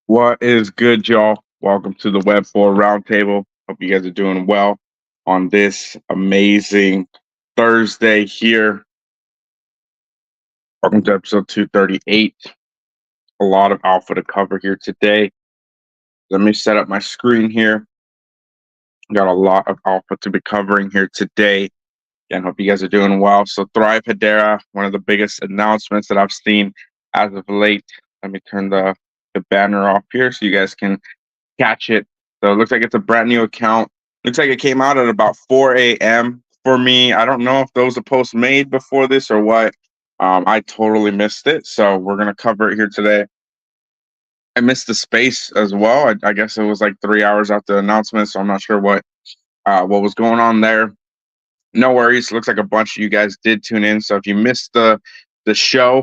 What is good, y'all? Welcome to the Web4 Roundtable. Hope you guys are doing well on this amazing Thursday here. Welcome to episode 238. A lot of alpha to cover here today. Let me set up my screen here. Got a lot of alpha to be covering here today. Again, hope you guys are doing well. So Thrive Hedera, one of the biggest announcements that I've seen as of late. Let me turn the banner off here so you guys can catch it. So it looks like it's a brand new account. Looks like it came out at about 4 a.m. for me. I don't know if those are posts made before this or what. I totally missed it. So we're going to cover it here today. I missed the space as well. I guess it was like 3 hours after the announcement. So I'm not sure what was going on there. No worries. Looks like a bunch of you guys did tune in. So if you missed the show,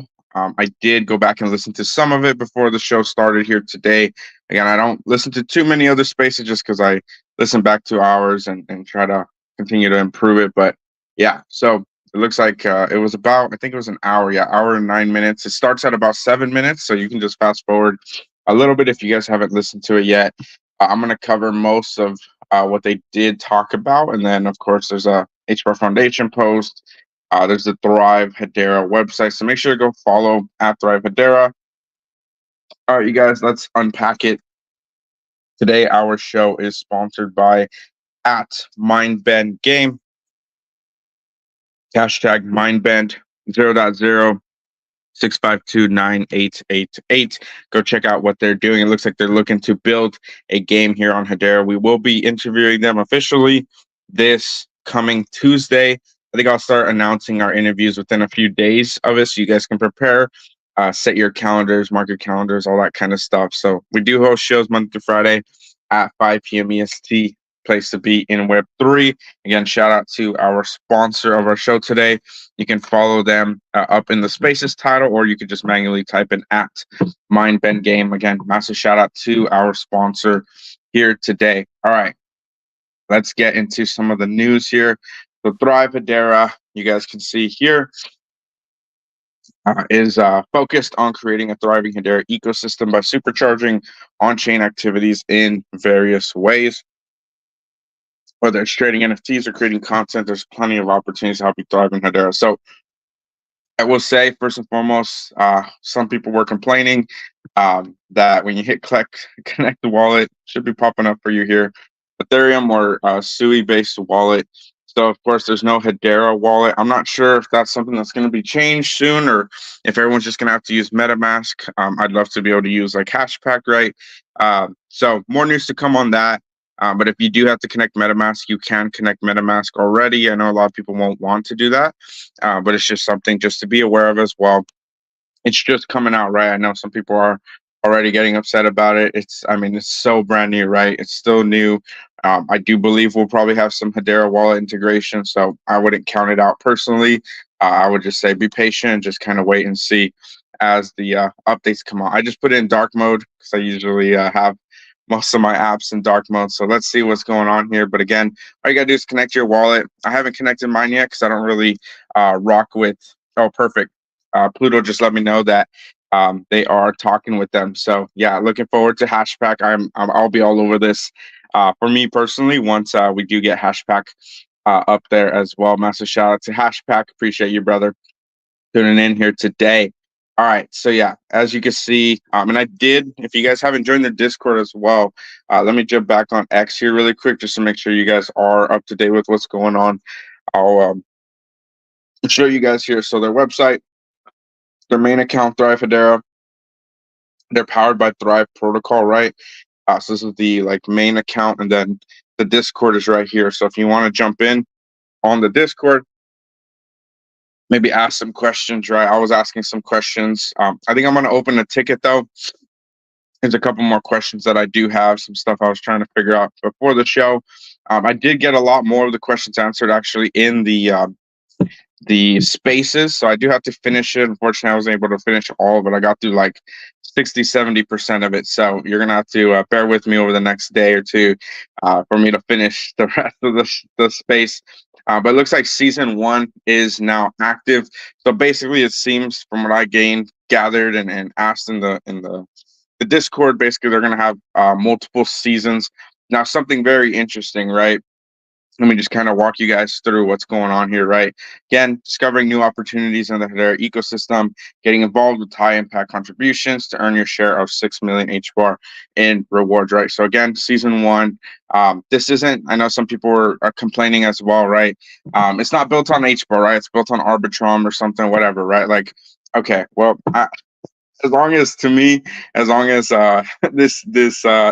I did go back and listen to some of it before the show started here today. Again, I don't listen to too many other spaces just because I listen back 2 hours and try to continue to improve it. But yeah, so it looks like it was about, I think it was an hour. Yeah, hour and 9 minutes. It starts at about 7 minutes. So you can just fast forward a little bit if you guys haven't listened to it yet. I'm going to cover most of what they did talk about. And then, of course, there's a HBAR Foundation post. There's the Thrive Hedera website. So make sure to go follow at Thrive Hedera. All right, you guys, let's unpack it. Today, our show is sponsored by at Mindbend Game. Hashtag Mindbend 0.0. 6529888. Go check out what they're doing. It looks like they're looking to build a game here on Hedera. We will be interviewing them officially this coming Tuesday. I think I'll start announcing our interviews within a few days of it so you guys can prepare, set your calendars, mark your calendars, all that kind of stuff. So we do host shows Monday through Friday at 5 p.m. EST. Place to be in Web3. Again, shout out to our sponsor of our show today. You can follow them up in the spaces title, or you could just manually type in at Mindbend Game. Again, massive shout out to our sponsor here today. All right, let's get into some of the news here. So Thrive Hedera, you guys can see here, is focused on creating a thriving Hedera ecosystem by supercharging on-chain activities in various ways. Whether it's trading NFTs or creating content, there's plenty of opportunities to help you thrive in Hedera. So I will say, first and foremost, some people were complaining that when you hit connect the wallet, should be popping up for you here, Ethereum or SUI-based wallet. So, of course, there's no Hedera wallet. I'm not sure if that's something that's going to be changed soon or if everyone's just going to have to use MetaMask. I'd love to be able to use like Hashpack, right? So more news to come on that. But if you do have to connect MetaMask, you can connect MetaMask already. I know a lot of people won't want to do that, but it's just something just to be aware of as well. It's just coming out, right? I know some people are already getting upset about it. It's so brand new, right? It's still new. I do believe we'll probably have some Hedera wallet integration, so I wouldn't count it out personally. I would just say be patient and just kind of wait and see as the updates come out. I just put it in dark mode because I usually have most of my apps in dark mode. So let's see what's going on here. But again, all you gotta do is connect your wallet. I haven't connected mine yet because I don't really rock with. Oh, perfect. Pluto just let me know that they are talking with them. So yeah, looking forward to Hashpack. I'll be all over this. For me personally, once we do get Hashpack up there as well. Massive shout out to Hashpack. Appreciate you, brother, tuning in here today. All right, so yeah, as you can see, and I did, if you guys haven't joined the Discord as well, let me jump back on X here really quick just to make sure you guys are up to date with what's going on. I'll show you guys here. So their website, their main account, Thrive Hedera, they're powered by Thrive Protocol, right? So this is the main account, and then the Discord is right here. So if you want to jump in on the Discord, maybe ask some questions, right? I was asking some questions. I think I'm going to open a ticket, though. There's a couple more questions that I do have, some stuff I was trying to figure out before the show. I did get a lot more of the questions answered, actually, in the spaces. So I do have to finish it. Unfortunately, I wasn't able to finish all of it. I got through 60-70% of it. So you're going to have to bear with me over the next day or two for me to finish the rest of the space. But it looks like season 1 is now active. So basically, it seems from what I gathered and asked in the the Discord, basically, they're going to have multiple seasons. Now, something very interesting, right? Let me just kind of walk you guys through what's going on here, right? Again, discovering new opportunities in the Hedera ecosystem, getting involved with high impact contributions to earn your share of 6 million HBAR in rewards, right? So again, season one, this isn't, I know some people are complaining as well, right? It's not built on HBAR, right? It's built on Arbitrum or something, whatever, right? Like, okay, well, as long as, to me, as long as this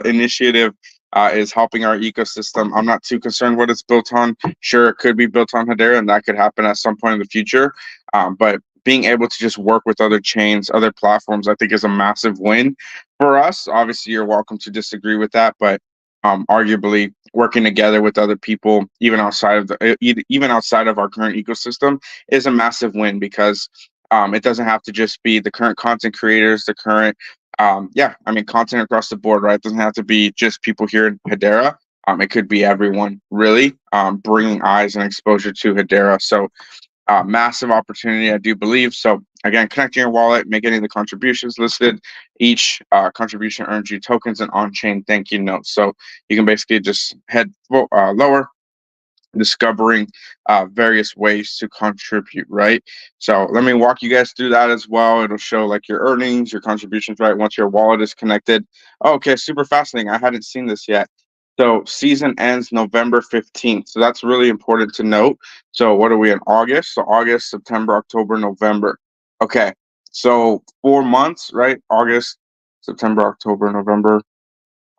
initiative is helping our ecosystem, I'm not too concerned what it's built on. Sure, it could be built on Hedera, and that could happen at some point in the future. But being able to just work with other chains, other platforms, I think is a massive win for us. Obviously, you're welcome to disagree with that, but arguably working together with other people, even outside of even outside of our current ecosystem, is a massive win because it doesn't have to just be the current content creators, the current, content across the board, right? It doesn't have to be just people here in Hedera. It could be everyone, really, bringing eyes and exposure to Hedera. So, massive opportunity, I do believe. So, again, connecting your wallet, make any of the contributions listed. Each contribution earns you tokens and on-chain thank you notes. So, you can basically just head lower, discovering various ways to contribute, right? So let me walk you guys through that as well. It'll show like your earnings, your contributions, right? Once your wallet is connected. Oh, okay, super fascinating. I hadn't seen this yet. So season ends November 15th. So that's really important to note. So what are we in August? So August, September, October, November. Okay. So 4 months, right? August, September, October, November.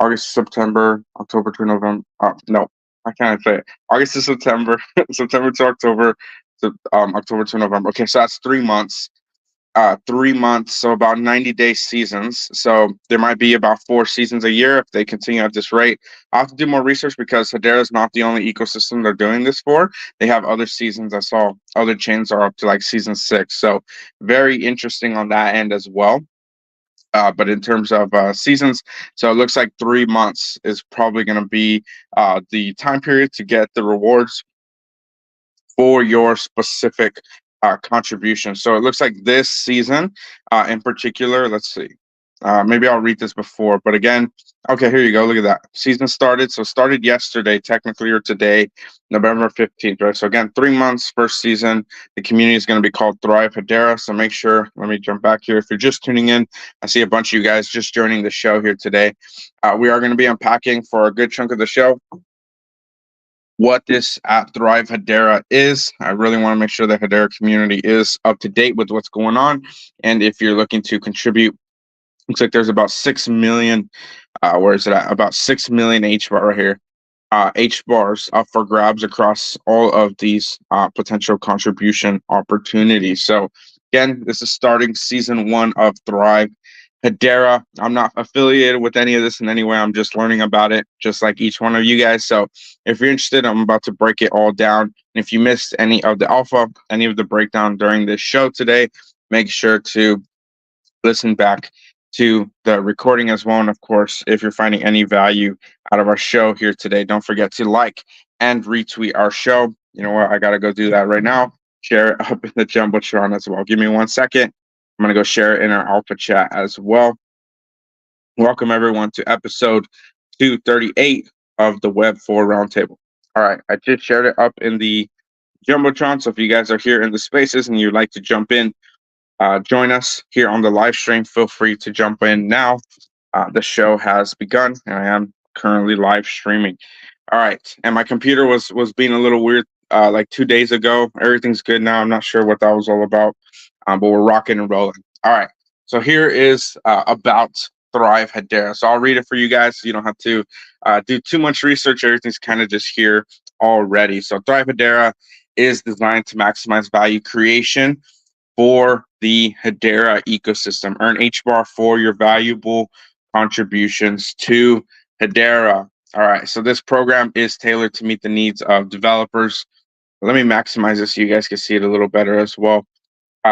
August, September, October to November. No, I can't say it. August to September, September to October, October to November. Okay, so that's 3 months. 3 months, so about 90-day seasons. So there might be about 4 seasons a year if they continue at this rate. I'll have to do more research because Hedera is not the only ecosystem they're doing this for. They have other seasons. I saw other chains are up to like season 6. So very interesting on that end as well. But in terms of seasons, so it looks like 3 months is probably going to be the time period to get the rewards for your specific contribution. So it looks like this season in particular, let's see. Maybe I'll read this before, but again, okay, here you go. Look at that. Season started. So started yesterday, technically, or today, November 15th, right? So again, 3 months, first season. The community is going to be called Thrive Hedera. So make sure, let me jump back here. If you're just tuning in, I see a bunch of you guys just joining the show here today. We are going to be unpacking for a good chunk of the show what this at Thrive Hedera is. I really want to make sure the Hedera community is up to date with what's going on. And if you're looking to contribute, looks like there's about 6 million, where is it at? About 6 million HBAR right here. HBARs up for grabs across all of these potential contribution opportunities. So again, this is starting season 1 of Thrive Hedera. I'm not affiliated with any of this in any way. I'm just learning about it, just like each one of you guys. So if you're interested, I'm about to break it all down. And if you missed any of the alpha, any of the breakdown during this show today, make sure to listen back to the recording as well. And of course, if you're finding any value out of our show here today, don't forget to like and retweet our show. You know what? I got to go do that right now. Share it up in the Jumbotron as well. Give me 1 second. I'm going to go share it in our alpha chat as well. Welcome everyone to episode 238 of the WEB4 Roundtable. All right. I just shared it up in the Jumbotron. So if you guys are here in the spaces and you'd like to jump in, join us here on the live stream. Feel free to jump in now. The show has begun, and I am currently live streaming. All right, and my computer was being a little weird like 2 days ago. Everything's good now. I'm not sure what that was all about, but we're rocking and rolling. All right, so here is about Thrive Hedera. So I'll read it for you guys. So you don't have to do too much research. Everything's kind of just here already. So Thrive Hedera is designed to maximize value creation for the Hedera ecosystem. Earn HBAR for your valuable contributions to Hedera. All right, so this program is tailored to meet the needs of developers. Let me maximize this so you guys can see it a little better as well.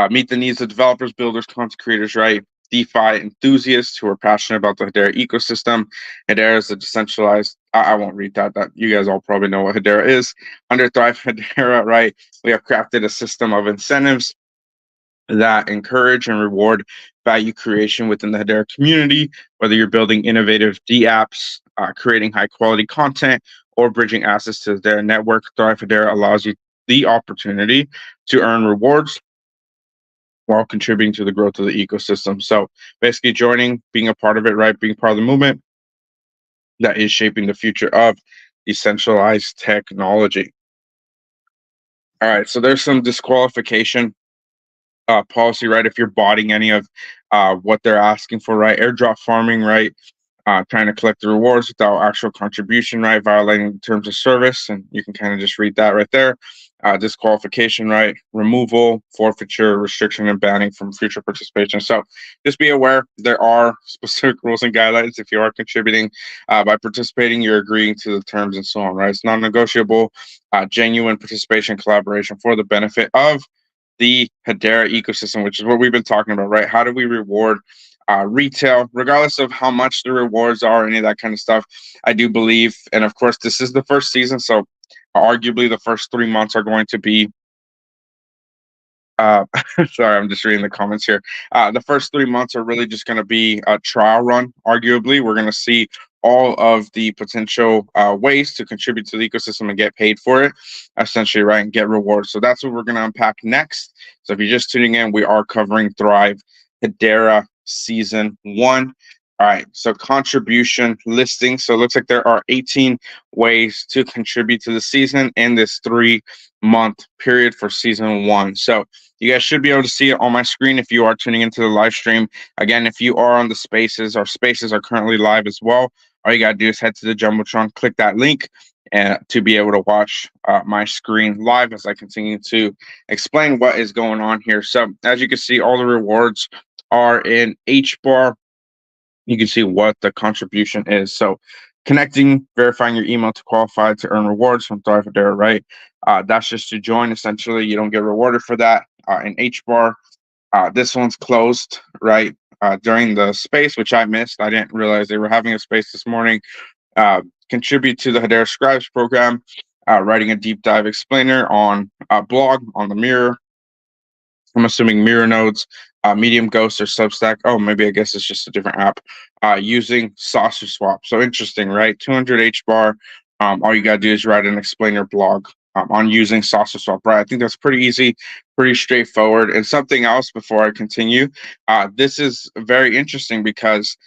Meet the needs of developers, builders, content creators, right? DeFi enthusiasts who are passionate about the Hedera ecosystem. Hedera is a decentralized, I won't read that. You guys all probably know what Hedera is. Under Thrive Hedera, right? We have crafted a system of incentives that encourage and reward value creation within the Hedera community, whether you're building innovative D-apps, creating high-quality content, or bridging assets to their network. Thrive Hedera allows you the opportunity to earn rewards while contributing to the growth of the ecosystem. So basically joining, being a part of it, right? Being part of the movement that is shaping the future of decentralized technology. All right, so there's some disqualification policy, right? If you're botting any of what they're asking for, right? Airdrop farming, right? Trying to collect the rewards without actual contribution, right? Violating terms of service. And you can kind of just read that right there. Disqualification, right? Removal, forfeiture, restriction, and banning from future participation. So just be aware there are specific rules and guidelines. If you are contributing by participating, you're agreeing to the terms and so on, right? It's non-negotiable, genuine participation, collaboration for the benefit of the Hedera ecosystem, which is what we've been talking about, right? How do we reward retail, regardless of how much the rewards are, any of that kind of stuff? I do believe, and of course, this is the first season, so arguably the first 3 months are going to be. Sorry, I'm just reading the comments here. The first 3 months are really just going to be a trial run. Arguably, we're going to see all of the potential ways to contribute to the ecosystem and get paid for it, essentially, right, and get rewards. So that's what we're going to unpack next. So if you're just tuning in, we are covering Thrive Hedera Season 1. All right, so contribution listing. So it looks like there are 18 ways to contribute to the season in this 3-month period for Season 1. So you guys should be able to see it on my screen if you are tuning into the live stream. Again, if you are on the spaces, our spaces are currently live as well. All you got to do is head to the Jumbotron, click that link, and to be able to watch my screen live as I continue to explain what is going on here. So as you can see, all the rewards are in HBAR. You can see what the contribution is. So connecting, verifying your email to qualify to earn rewards from Thrive Hedera, right? That's just to join. Essentially, you don't get rewarded for that. In HBAR, this one's closed, right? During the space, which I missed. I didn't realize they were having a space this morning. Contribute to the Hedera Scribes program, writing a deep dive explainer on a blog on the Mirror. I'm assuming Mirror Nodes, Medium Ghost, or Substack. Oh, maybe I guess it's just a different app. Using Sausage Swap. So interesting, right? 200 HBAR. All you got to do is write an explainer blog on using Sausage Swap, right? I think that's pretty easy, pretty straightforward. And something else before I continue, this is very interesting because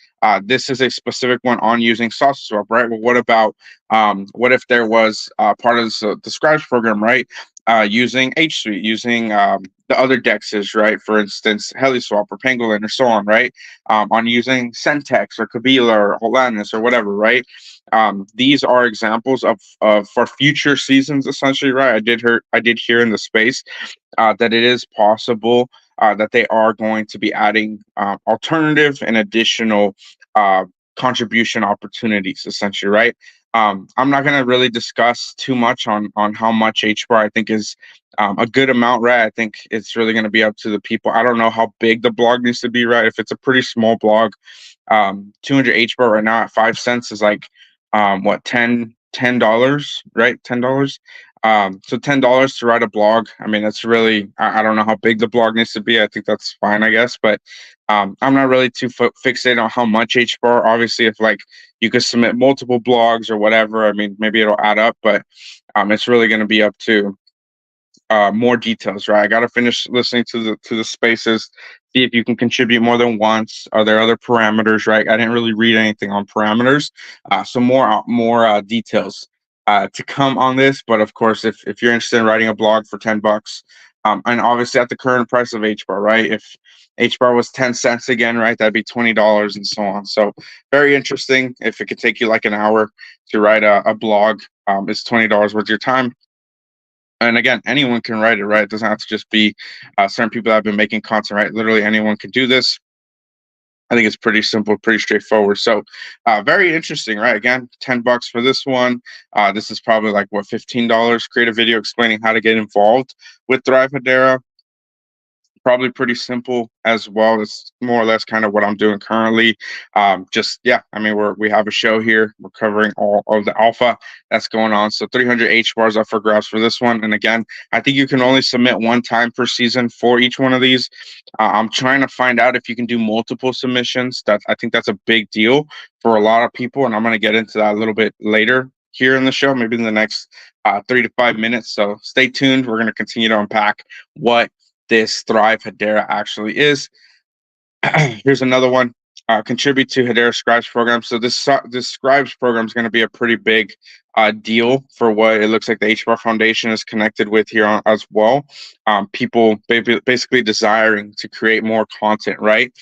this is a specific one on using Sausage Swap, right? Well, what about what if there was part of the Scribes program, right? Using H Suite, using the other dexes, right? For instance, HeliSwap or Pangolin or so on, right? On using Centex or Kabila or Holanis or whatever, right? These are examples of for future seasons, essentially, right? I did hear in the space that it is possible that they are going to be adding alternative and additional contribution opportunities, essentially, right? I'm not going to really discuss too much on how much HBAR I think is a good amount, right? I think it's really going to be up to the people. I don't know how big the blog needs to be, right? If it's a pretty small blog, 200 HBAR right now at 5 cents is like what, $10, right? $10. So $10 to write a blog. I mean, that's really, I don't know how big the blog needs to be. I think that's fine, I guess. But I'm not really too fixated on how much HBAR. Obviously, if like you could submit multiple blogs or whatever, I mean, maybe it'll add up. But it's really going to be up to more details, right? I got to finish listening to the spaces, see if you can contribute more than once. Are there other parameters, right? I didn't really read anything on parameters, so more details to come on this. But of course, if you're interested in writing a blog for $10, and obviously at the current price of HBAR, right? If HBAR was 10 cents again, right, that'd be $20 and so on. So very interesting. If it could take you like an hour to write a blog, it's $20 worth your time. And again, anyone can write it, right? It doesn't have to just be certain people that have been making content, right? Literally anyone can do this. I think it's pretty simple, pretty straightforward. So very interesting, right? Again, $10 for this one. This is probably like, what, $15? Create a video explaining how to get involved with Thrive Hedera. Probably pretty simple as well. It's more or less kind of what I'm doing currently. Just yeah, I mean we have a show here. We're covering all of the alpha that's going on. So 300 H bars up for grabs for this one. And again, I think you can only submit one time per season for each one of these. I'm trying to find out if you can do multiple submissions. I think that's a big deal for a lot of people, and I'm going to get into that a little bit later here in the show, maybe in the next 3 to 5 minutes. So stay tuned. We're going to continue to unpack what this Thrive Hedera actually is. Here's another one. Contribute to Hedera Scribes program. So this Scribes program is going to be a pretty big deal for what it looks like the HBAR Foundation is connected with here as well. People basically desiring to create more content, right?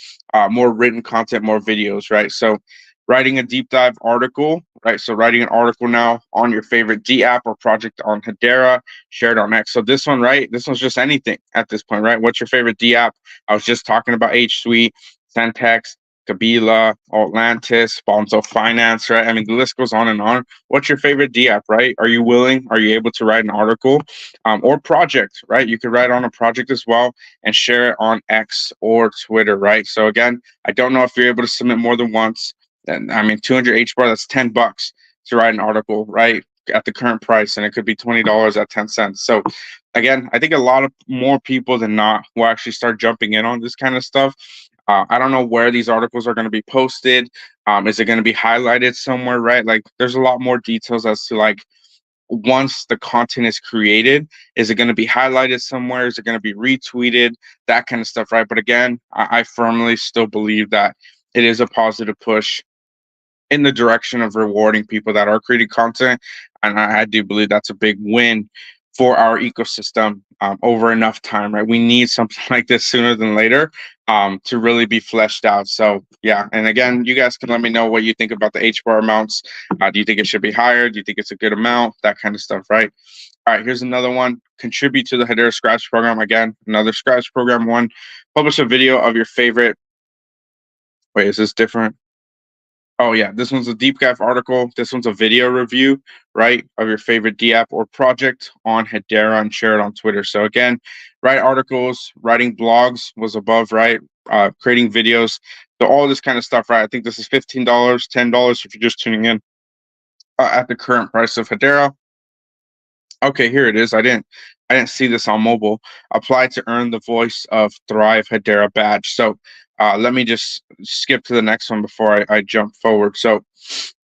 More written content, more videos, right? So writing a deep dive article, right? So writing an article now on your favorite D app or project on Hedera, shared on X. So this one, right? This one's just anything at this point, right? What's your favorite D app? I was just talking about H Suite, Centex, Kabila, Atlantis, Bonzo Finance, right? I mean, the list goes on and on. What's your favorite D app, right? Are you able to write an article or project, right? You could write on a project as well and share it on X or Twitter, right? So again, I don't know if you're able to submit more than once. And I mean, 200 H bar, that's $10 to write an article, right? At the current price, and it could be $20 at 10 cents. So again, I think a lot of more people than not will actually start jumping in on this kind of stuff. I don't know where these articles are going to be posted. Is it going to be highlighted somewhere, right? Like there's a lot more details as to like once the content is created, is it going to be highlighted somewhere? Is it going to be retweeted? That kind of stuff, right? But again, I firmly still believe that it is a positive push in the direction of rewarding people that are creating content. And I do believe that's a big win for our ecosystem over enough time, right? We need something like this sooner than later to really be fleshed out. So yeah, and again, you guys can let me know what you think about the HBAR amounts. Do you think it should be higher? Do you think it's a good amount? That kind of stuff, right? All right, here's another one. Contribute to the Hedera Scribes program. Again, another Scribes program one. Publish a video of your favorite. Wait, is this different? Oh yeah, this one's a deep dive article. This one's a video review, right, of your favorite D app or project on Hedera and share it on Twitter. So again, write articles, writing blogs was above, right? Creating videos, so all this kind of stuff, right? I think this is $15, $10 if you're just tuning in at the current price of Hedera. Okay, here it is. I didn't see this on mobile. Apply to earn the Voice of Thrive Hedera badge. So let me just skip to the next one before I jump forward. So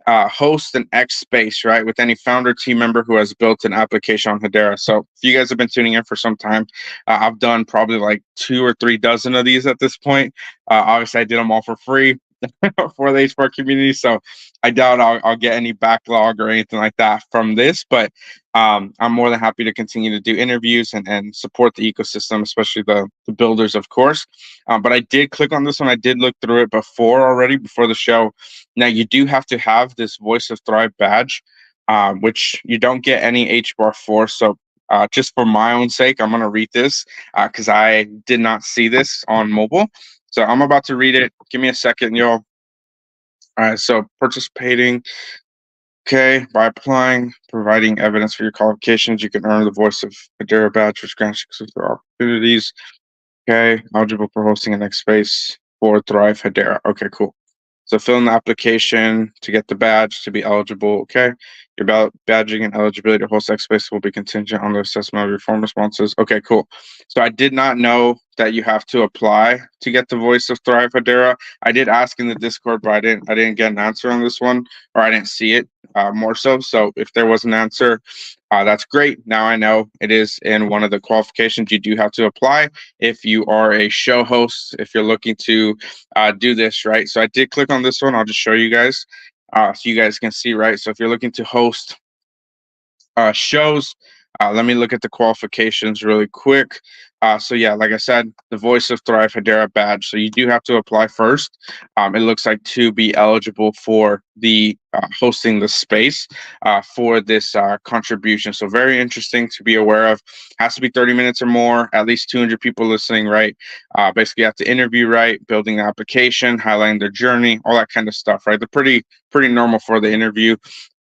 host an X space, right, with any founder team member who has built an application on Hedera. So if you guys have been tuning in for some time, I've done probably like 2 or 3 dozen of these at this point. Obviously, I did them all for free for the HBAR community. So I doubt I'll get any backlog or anything like that from this, but I'm more than happy to continue to do interviews and support the ecosystem, especially the builders, of course. But I did click on this one. I did look through it before the show. Now you do have to have this Voice of Thrive badge, which you don't get any HBAR for. So just for my own sake, I'm going to read this because I did not see this on mobile. So I'm about to read it. Give me a second, y'all. All right, so participating, okay, by applying, providing evidence for your qualifications, you can earn the Voice of Hedera badge, which grants exclusive opportunities. Okay, eligible for hosting an X space for Thrive Hedera. Okay, cool. So fill in the application to get the badge to be eligible. Okay, your badging and eligibility to host X space will be contingent on the assessment of your form responses. Okay, cool. So I did not know that you have to apply to get the Voice of Thrive Hedera. I did ask in the Discord, but I didn't get an answer on this one, or I didn't see it more so. So if there was an answer, that's great. Now I know it is in one of the qualifications. You do have to apply if you are a show host, if you're looking to do this, right? So I did click on this one. I'll just show you guys so you guys can see, right? So if you're looking to host shows, let me look at the qualifications really quick. So yeah, like I said, the Voice of Thrive Hedera badge. So you do have to apply first. It looks like to be eligible for the hosting the space for this contribution. So very interesting to be aware of. Has to be 30 minutes or more, at least 200 people listening, right? Basically, you have to interview, right? Building the application, highlighting their journey, all that kind of stuff, right? They're pretty normal for the interview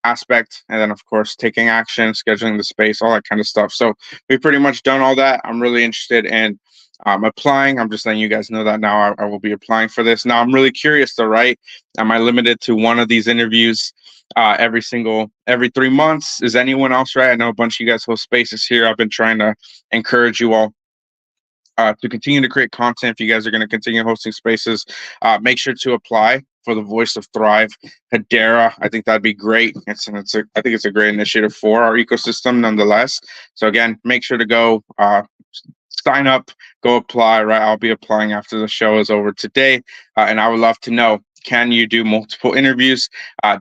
aspect, and then of course taking action, scheduling the space, all that kind of stuff. So we've pretty much done all that. I'm really interested in applying. I'm just letting you guys know that now I will be applying for this. Now I'm really curious though, right? Am I limited to one of these interviews every 3 months? Is anyone else, right? I know a bunch of you guys host spaces here. I've been trying to encourage you all to continue to create content. If you guys are going to continue hosting spaces, make sure to apply for the Voice of Thrive Hedera. I think that'd be great. I think it's a great initiative for our ecosystem nonetheless. So again, make sure to go sign up, go apply, right? I'll be applying after the show is over today. And I would love to know, can you do multiple interviews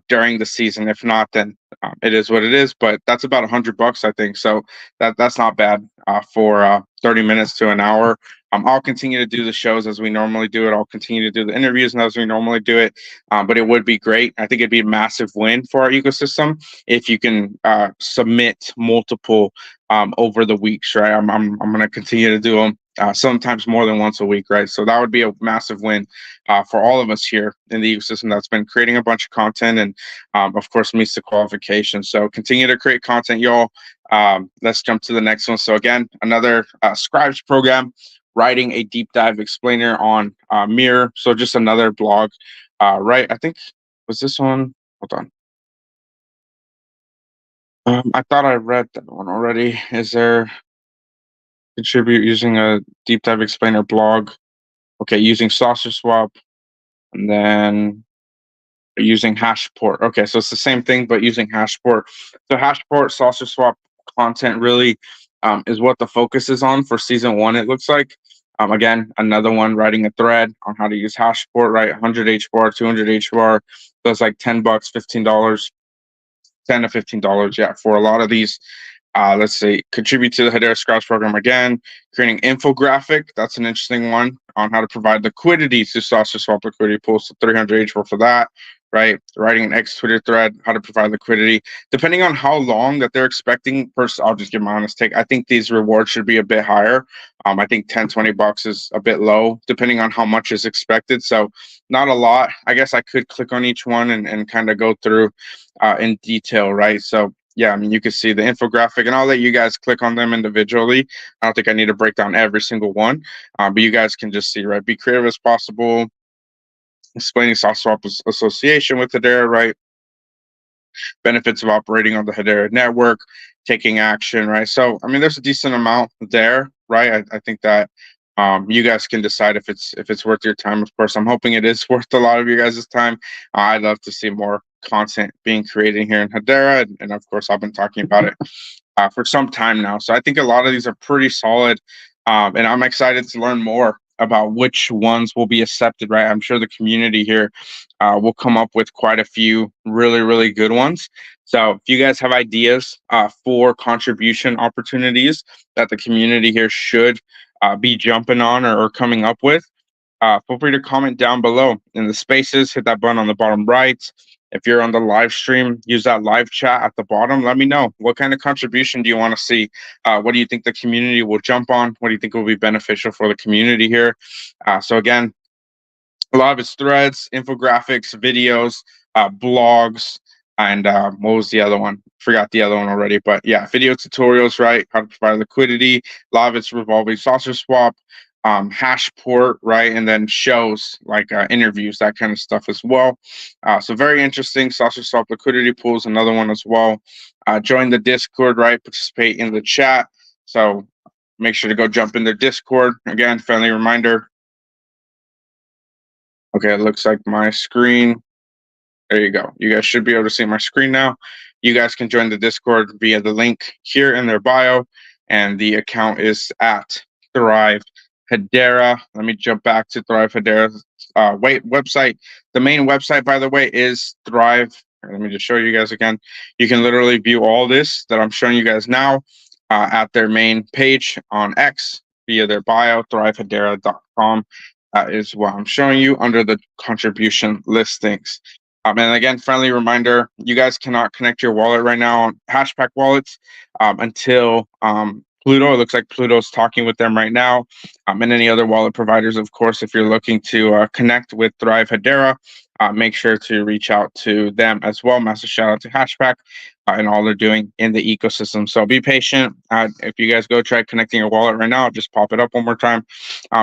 during the season? If not, then it is what it is. But that's about $100, I think. So that's not bad for 30 minutes to an hour. I'll continue to do the shows as we normally do it. I'll continue to do the interviews as we normally do it. But it would be great. I think it'd be a massive win for our ecosystem if you can submit multiple over the weeks, right? I'm going to continue to do them sometimes more than once a week, right? So that would be a massive win for all of us here in the ecosystem that's been creating a bunch of content and, of course, meets the qualifications. So continue to create content, y'all. Let's jump to the next one. So again, another Scribes program, writing a deep dive explainer on Mirror. So just another blog, right? I think, was this one? Hold on. I thought I read that one already. Is there contribute using a deep dive explainer blog? Okay, using Saucer Swap, and then using Hashport. Okay, so it's the same thing, but using Hashport. So Hashport, Saucer Swap content really is what the focus is on for season 1, it looks like. Again, another one, writing a thread on how to use Hashport, right? 100 HBAR, 200 HBAR. So it's like $10, $15, $10 to $15, yeah, for a lot of these. Let's see, contribute to the Hedera Scribes program again, creating infographic. That's an interesting one on how to provide liquidity to Saucer Swap liquidity pools. So 300 HBAR for that, right? Writing an X Twitter thread, how to provide liquidity. Depending on how long that they're expecting, first, I'll just give my honest take. I think these rewards should be a bit higher. I think $10, $20 is a bit low, depending on how much is expected. So not a lot. I guess I could click on each one and kind of go through in detail, right? So yeah, I mean, you can see the infographic, and I'll let you guys click on them individually. I don't think I need to break down every single one, but you guys can just see, right? Be creative as possible, explaining Saucer Swap association with Hedera, right? Benefits of operating on the Hedera network, taking action, right? So, I mean, there's a decent amount there, right? I think that you guys can decide if it's worth your time. Of course, I'm hoping it is worth a lot of you guys' time. I'd love to see more content being created here in Hedera, and of course, I've been talking about it for some time now. So I think a lot of these are pretty solid, and I'm excited to learn more about which ones will be accepted, right? I'm sure the community here will come up with quite a few really, really good ones. So if you guys have ideas for contribution opportunities that the community here should be jumping on or coming up with, feel free to comment down below in the spaces. Hit that button on the bottom right. If you're on the live stream, use that live chat at the bottom. Let me know, what kind of contribution do you want to see? What do you think the community will jump on? What do you think will be beneficial for the community here? So again, a lot of it's threads, infographics, videos, blogs, and what was the other one? Forgot the other one already, but yeah, video tutorials, right? How to provide liquidity. A lot of it's revolving Saucer Swap, Hashport, right? And then shows like interviews, that kind of stuff as well. So very interesting. Saucer Swap liquidity pools, another one as well. Join the Discord, right? Participate in the chat. So make sure to go jump in their Discord. Again, friendly reminder. Okay, it looks like my screen. There you go. You guys should be able to see my screen now. You guys can join the Discord via the link here in their bio, and the account is at Thrive Hedera. Let me jump back to Thrive Hedera's website. The main website, by the way, is Thrive. Let me just show you guys again. You can literally view all this that I'm showing you guys now at their main page on X via their bio, thrivehedera.com. Is what I'm showing you under the contribution listings. And again, friendly reminder, you guys cannot connect your wallet right now on Hashpack wallets until Pluto. It looks like Pluto's talking with them right now, and any other wallet providers, of course. If you're looking to connect with Thrive Hedera, make sure to reach out to them as well. Massive shout out to Hashpack and all they're doing in the ecosystem. So be patient. If you guys go try connecting your wallet right now, just pop it up one more time.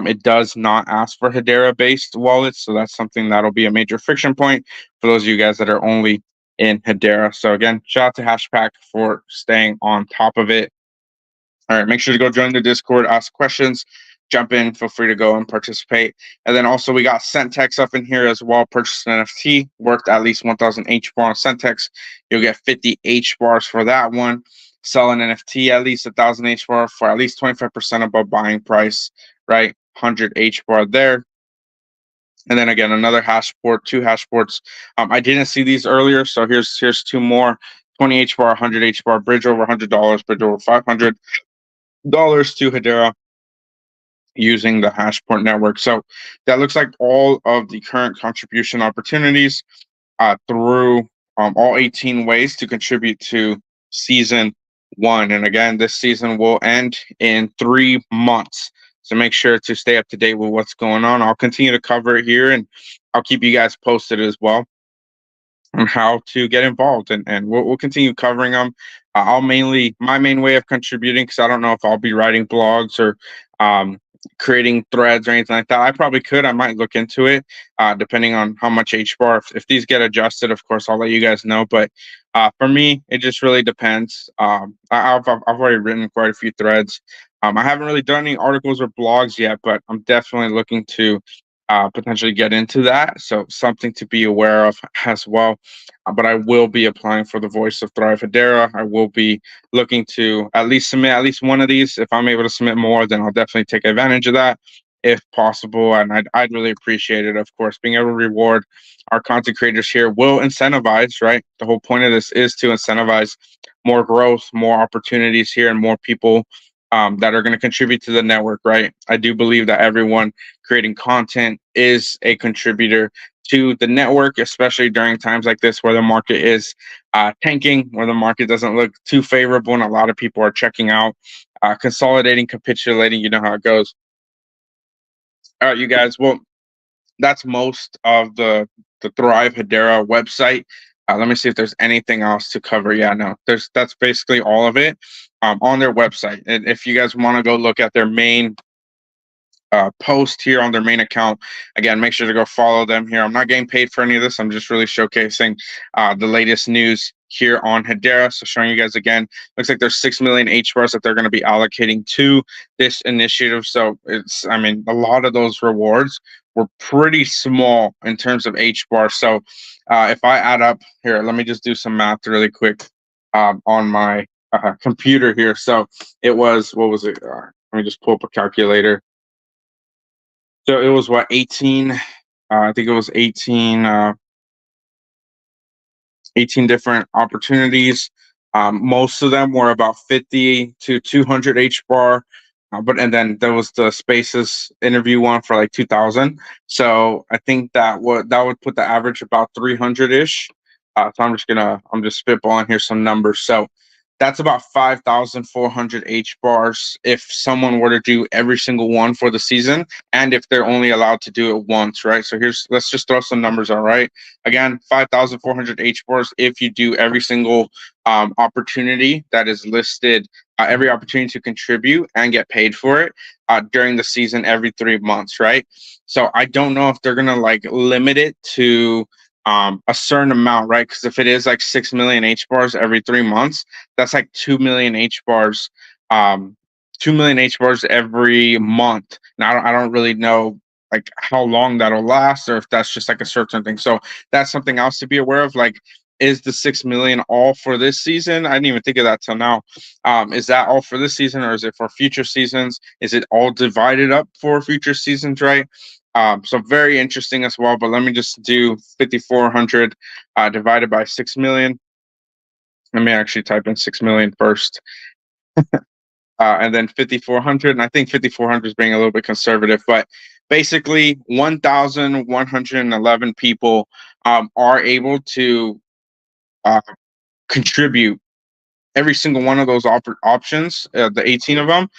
It does not ask for Hedera-based wallets, so that's something that'll be a major friction point for those of you guys that are only in Hedera. So again, shout out to Hashpack for staying on top of it. All right, make sure to go join the Discord, ask questions, jump in, feel free to go and participate. And then also we got Centex up in here as well. Purchase an NFT, worked at least 1,000 H bar on Centex. You'll get 50 H bars for that one. Sell an NFT at least 1,000 H bar for at least 25% above buying price, right? 100 H bar there. And then again, another hash port, 2 hash ports. I didn't see these earlier, so here's 2 more. 20 H bar, 100 H bar, bridge over $100, bridge over $500 to Hedera using the Hashport network. So that looks like all of the current contribution opportunities through all 18 ways to contribute to season 1. And again, this season will end in 3 months. So make sure to stay up to date with what's going on. I'll continue to cover it here and I'll keep you guys posted as well on how to get involved, and we'll continue covering them. My main way of contributing, because I don't know if I'll be writing blogs or creating threads or anything like that. I probably could. I might look into it, depending on how much HBAR. If these get adjusted, of course, I'll let you guys know. But for me, it just really depends. I've already written quite a few threads. I haven't really done any articles or blogs yet, but I'm definitely looking to potentially get into that. So something to be aware of as well. But I will be applying for the Voice of Thrive Hedera. I will be looking to at least submit at least one of these. If I'm able to submit more, then I'll definitely take advantage of that if possible. And I'd really appreciate it. Of course, being able to reward our content creators here will incentivize, right? The whole point of this is to incentivize more growth, more opportunities here, and more people that are going to contribute to the network, right? I do believe that everyone creating content is a contributor to the network, especially during times like this where the market is tanking, where the market doesn't look too favorable and a lot of people are checking out, consolidating, capitulating. You know how it goes. All right, you guys. Well, that's most of the Thrive Hedera website. Let me see if there's anything else to cover. Yeah, no, that's basically all of it on their website. And if you guys want to go look at their main post here on their main account, again, make sure to go follow them here. I'm not getting paid for any of this. I'm just really showcasing the latest news here on Hedera. So showing you guys again, looks like there's 6 million HBARs that they're going to be allocating to this initiative. So I mean, a lot of those rewards were pretty small in terms of HBAR. So if I add up here, let me just do some math really quick on my computer here. So it was, what was it? Let me just pull up a calculator. So it was what, 18? I think it was 18 different opportunities. Most of them were about 50 to 200 HBAR. And then there was the Spaces interview one for like 2,000. So I think that would put the average about 300-ish. So I'm just spitballing here some numbers. So that's about 5,400 H bars if someone were to do every single one for the season, and if they're only allowed to do it once, right? So let's just throw some numbers out, right? Again, 5,400 H bars if you do every single opportunity that is listed, every opportunity to contribute and get paid for it during the season every 3 months, right? So I don't know if they're gonna like limit it to a certain amount, right? Because if it is like 6 million H bars every 3 months, that's like 2 million H bars, 2 million H bars every month. Now, I don't really know like how long that'll last or if that's just like a certain thing. So that's something else to be aware of. Like, is the 6 million all for this season? I didn't even think of that till now. Is that all for this season or is it for future seasons? Is it all divided up for future seasons, right? So very interesting as well, but let me just do 5,400 divided by 6 million. Let me actually type in 6 million first. And then 5,400, and I think 5,400 is being a little bit conservative, but basically 1,111 people are able to contribute every single one of those options, the 18 of them,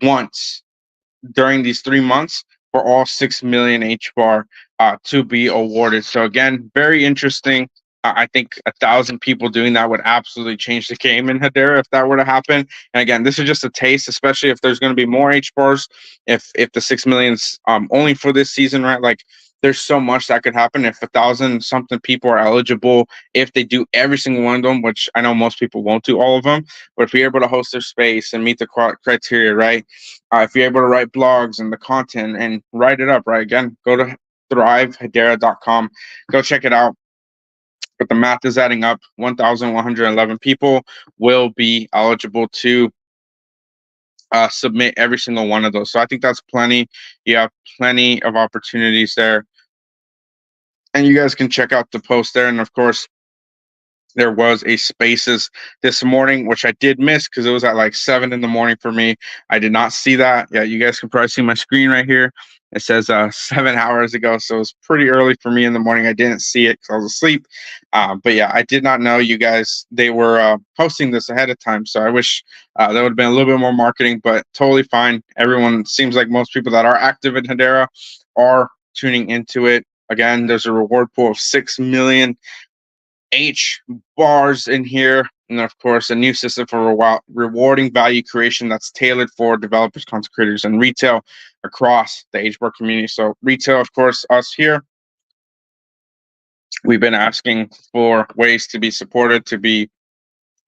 once during these 3 months for all 6 million HBAR to be awarded. So again, very interesting. I think 1,000 people doing that would absolutely change the game in Hedera if that were to happen. And again, this is just a taste, especially if there's going to be more HBARs. If the 6 million's only for this season, right? Like, there's so much that could happen if 1,000 something people are eligible. If they do every single one of them, which I know most people won't do all of them, but if you're able to host their space and meet the criteria, right? If you're able to write blogs and the content and write it up, right? Again, go to thrivehedera.com, go check it out. But the math is adding up. 1,111 people will be eligible to submit every single one of those. So I think that's plenty. You have plenty of opportunities there. And you guys can check out the post there. And of course, there was a spaces this morning, which I did miss because it was at like 7 in the morning for me. I did not see that. Yeah, you guys can probably see my screen right here. It says 7 hours ago. So it was pretty early for me in the morning. I didn't see it because I was asleep. But yeah, I did not know you guys, they were posting this ahead of time. So I wish there would have been a little bit more marketing, but totally fine. Everyone seems like most people that are active in Hedera are tuning into it. Again, there's a reward pool of 6 million H bars in here, and of course a new system for rewarding value creation that's tailored for developers, content creators, and retail across the H bar community. So retail, of course, us here, we've been asking for ways to be supported, to be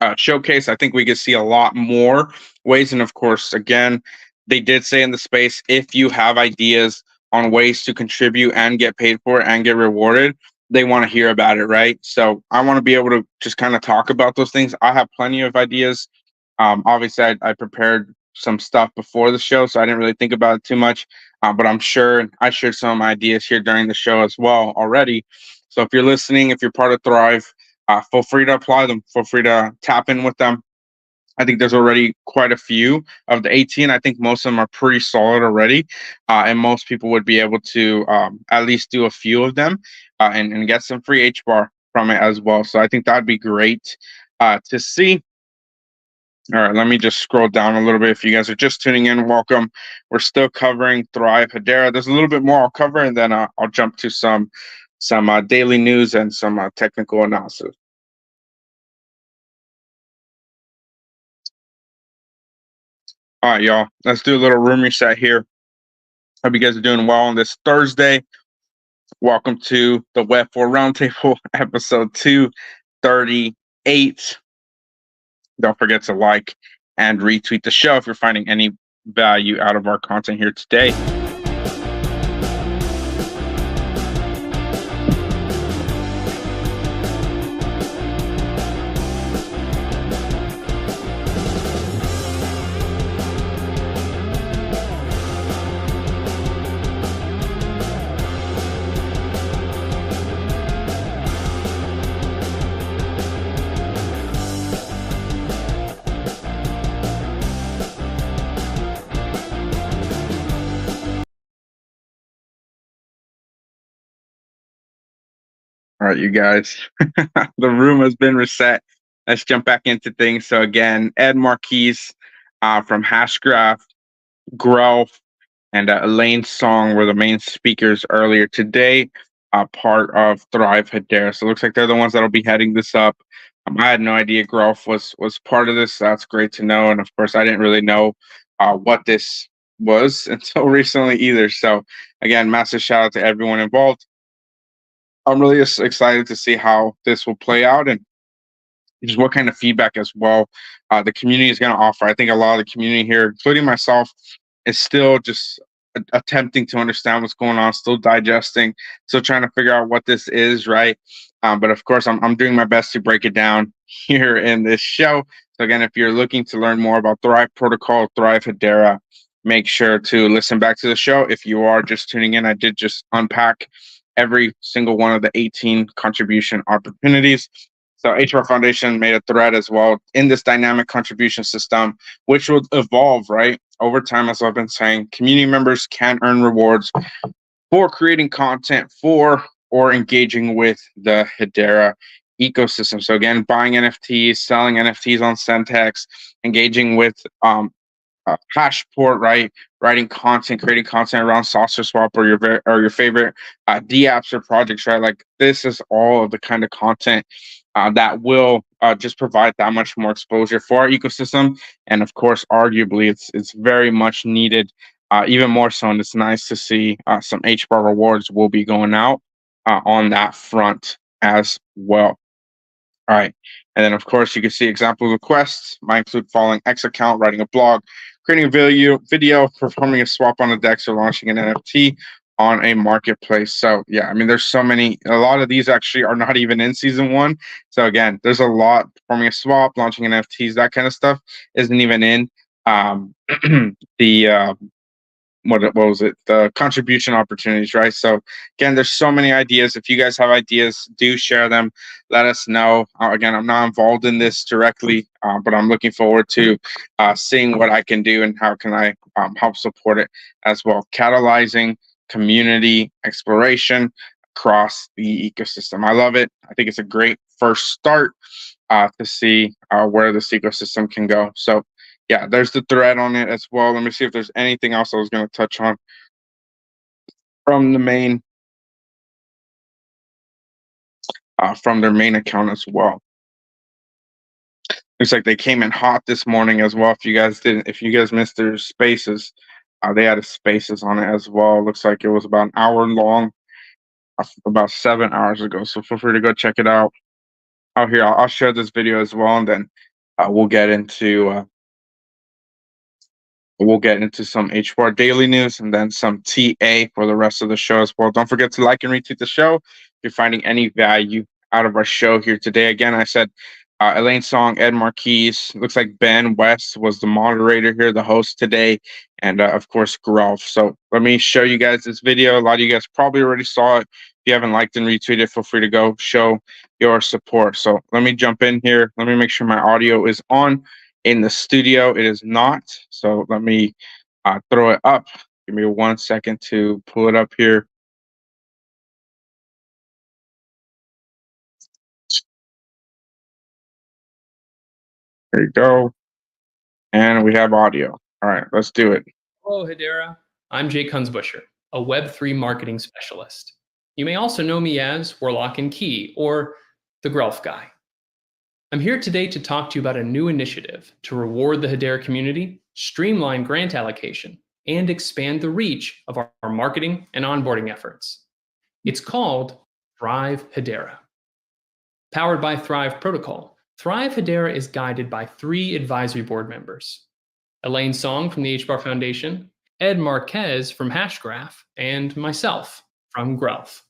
showcased. I think we could see a lot more ways, and of course, again, they did say in the space, if you have ideas on ways to contribute and get paid for it and get rewarded, they want to hear about it, right? So I want to be able to just kind of talk about those things. I have plenty of ideas. Obviously, I prepared some stuff before the show, so I didn't really think about it too much. But I'm sure I shared some of my ideas here during the show as well already. So if you're listening, if you're part of Thrive, feel free to apply them. Feel free to tap in with them. I think there's already quite a few of the 18. I think most of them are pretty solid already. And most people would be able to at least do a few of them and get some free HBAR from it as well. So I think that'd be great to see. All right, let me just scroll down a little bit. If you guys are just tuning in, welcome. We're still covering Thrive Hedera. There's a little bit more I'll cover, and then I'll jump to some daily news and some technical analysis. All right, y'all. Let's do a little room reset here. Hope you guys are doing well on this Thursday. Welcome to the WEB4 Roundtable, episode 238. Don't forget to like and retweet the show if you're finding any value out of our content here today. All right, you guys, the room has been reset. Let's jump back into things. So again, Ed Marquise from Hashgraph, Growth, and Elaine Song were the main speakers earlier today, part of Thrive Hedera. So it looks like they're the ones that'll be heading this up. I had no idea Growth was part of this. So that's great to know. And of course, I didn't really know what this was until recently either. So again, massive shout out to everyone involved. I'm really just excited to see how this will play out and just what kind of feedback as well the community is going to offer. I think a lot of the community here, including myself, is still just attempting to understand what's going on, still digesting, still trying to figure out what this is, right? But of course, I'm doing my best to break it down here in this show. So again, if you're looking to learn more about Thrive Protocol, Thrive Hedera, make sure to listen back to the show. If you are just tuning in, I did just unpack every single one of the 18 contribution opportunities. So HBAR Foundation made a thread as well in this dynamic contribution system, which will evolve, right? Over time, as I've been saying, community members can earn rewards for creating content for or engaging with the Hedera ecosystem. So again, buying NFTs, selling NFTs on Centex, engaging with Hashport, right? Writing content, creating content around Saucer Swap or your favorite DApps or projects, right? Like this is all of the kind of content that will just provide that much more exposure for our ecosystem, and of course, arguably, it's very much needed, even more so. And it's nice to see some HBAR rewards will be going out on that front as well. All right. And then, of course, you can see examples of quests. Might include following X account, writing a blog, creating a video, performing a swap on a DEX, or launching an NFT on a marketplace. So, yeah, I mean, there's so many. A lot of these actually are not even in season one. So, again, there's a lot. Performing a swap, launching NFTs, that kind of stuff isn't even in the what was it, the contribution opportunities, right? So again, there's so many ideas. If you guys have ideas, do share them, let us know. Again, I'm not involved in this directly, but I'm looking forward to seeing what I can do and how can I help support it as well. Catalyzing community exploration across the ecosystem. I love it. I think it's a great first start to see where this ecosystem can go. So yeah, there's the thread on it as well. Let me see if there's anything else I was going to touch on from the main, from their main account as well. Looks like they came in hot this morning as well. If you guys missed their spaces, they had a spaces on it as well. Looks like it was about an hour long, about 7 hours ago. So feel free to go check it out. Out here, I'll share this video as well, and then we'll get into some HBAR daily news and then some TA for the rest of the show as well. Don't forget to like and retweet the show if you're finding any value out of our show here today. Again, I said Elaine Song, Ed Marquise. Looks like Ben West was the moderator here, the host today, and of course, Grelf. So let me show you guys this video. A lot of you guys probably already saw it. If you haven't liked and retweeted, feel free to go show your support. So let me jump in here. Let me make sure my audio is on. In the studio, it is not. So let me throw it up. Give me 1 second to pull it up here. There you go. And we have audio. All right, let's do it. Hello, Hedera. I'm Jake Hunsbusher, a Web3 marketing specialist. You may also know me as Warlock and Key, or the Grelf Guy. I'm here today to talk to you about a new initiative to reward the Hedera community, streamline grant allocation, and expand the reach of our marketing and onboarding efforts. It's called Thrive Hedera. Powered by Thrive Protocol, Thrive Hedera is guided by 3 advisory board members: Elaine Song from the HBAR Foundation, Ed Marquez from Hashgraph, and myself from Grelf.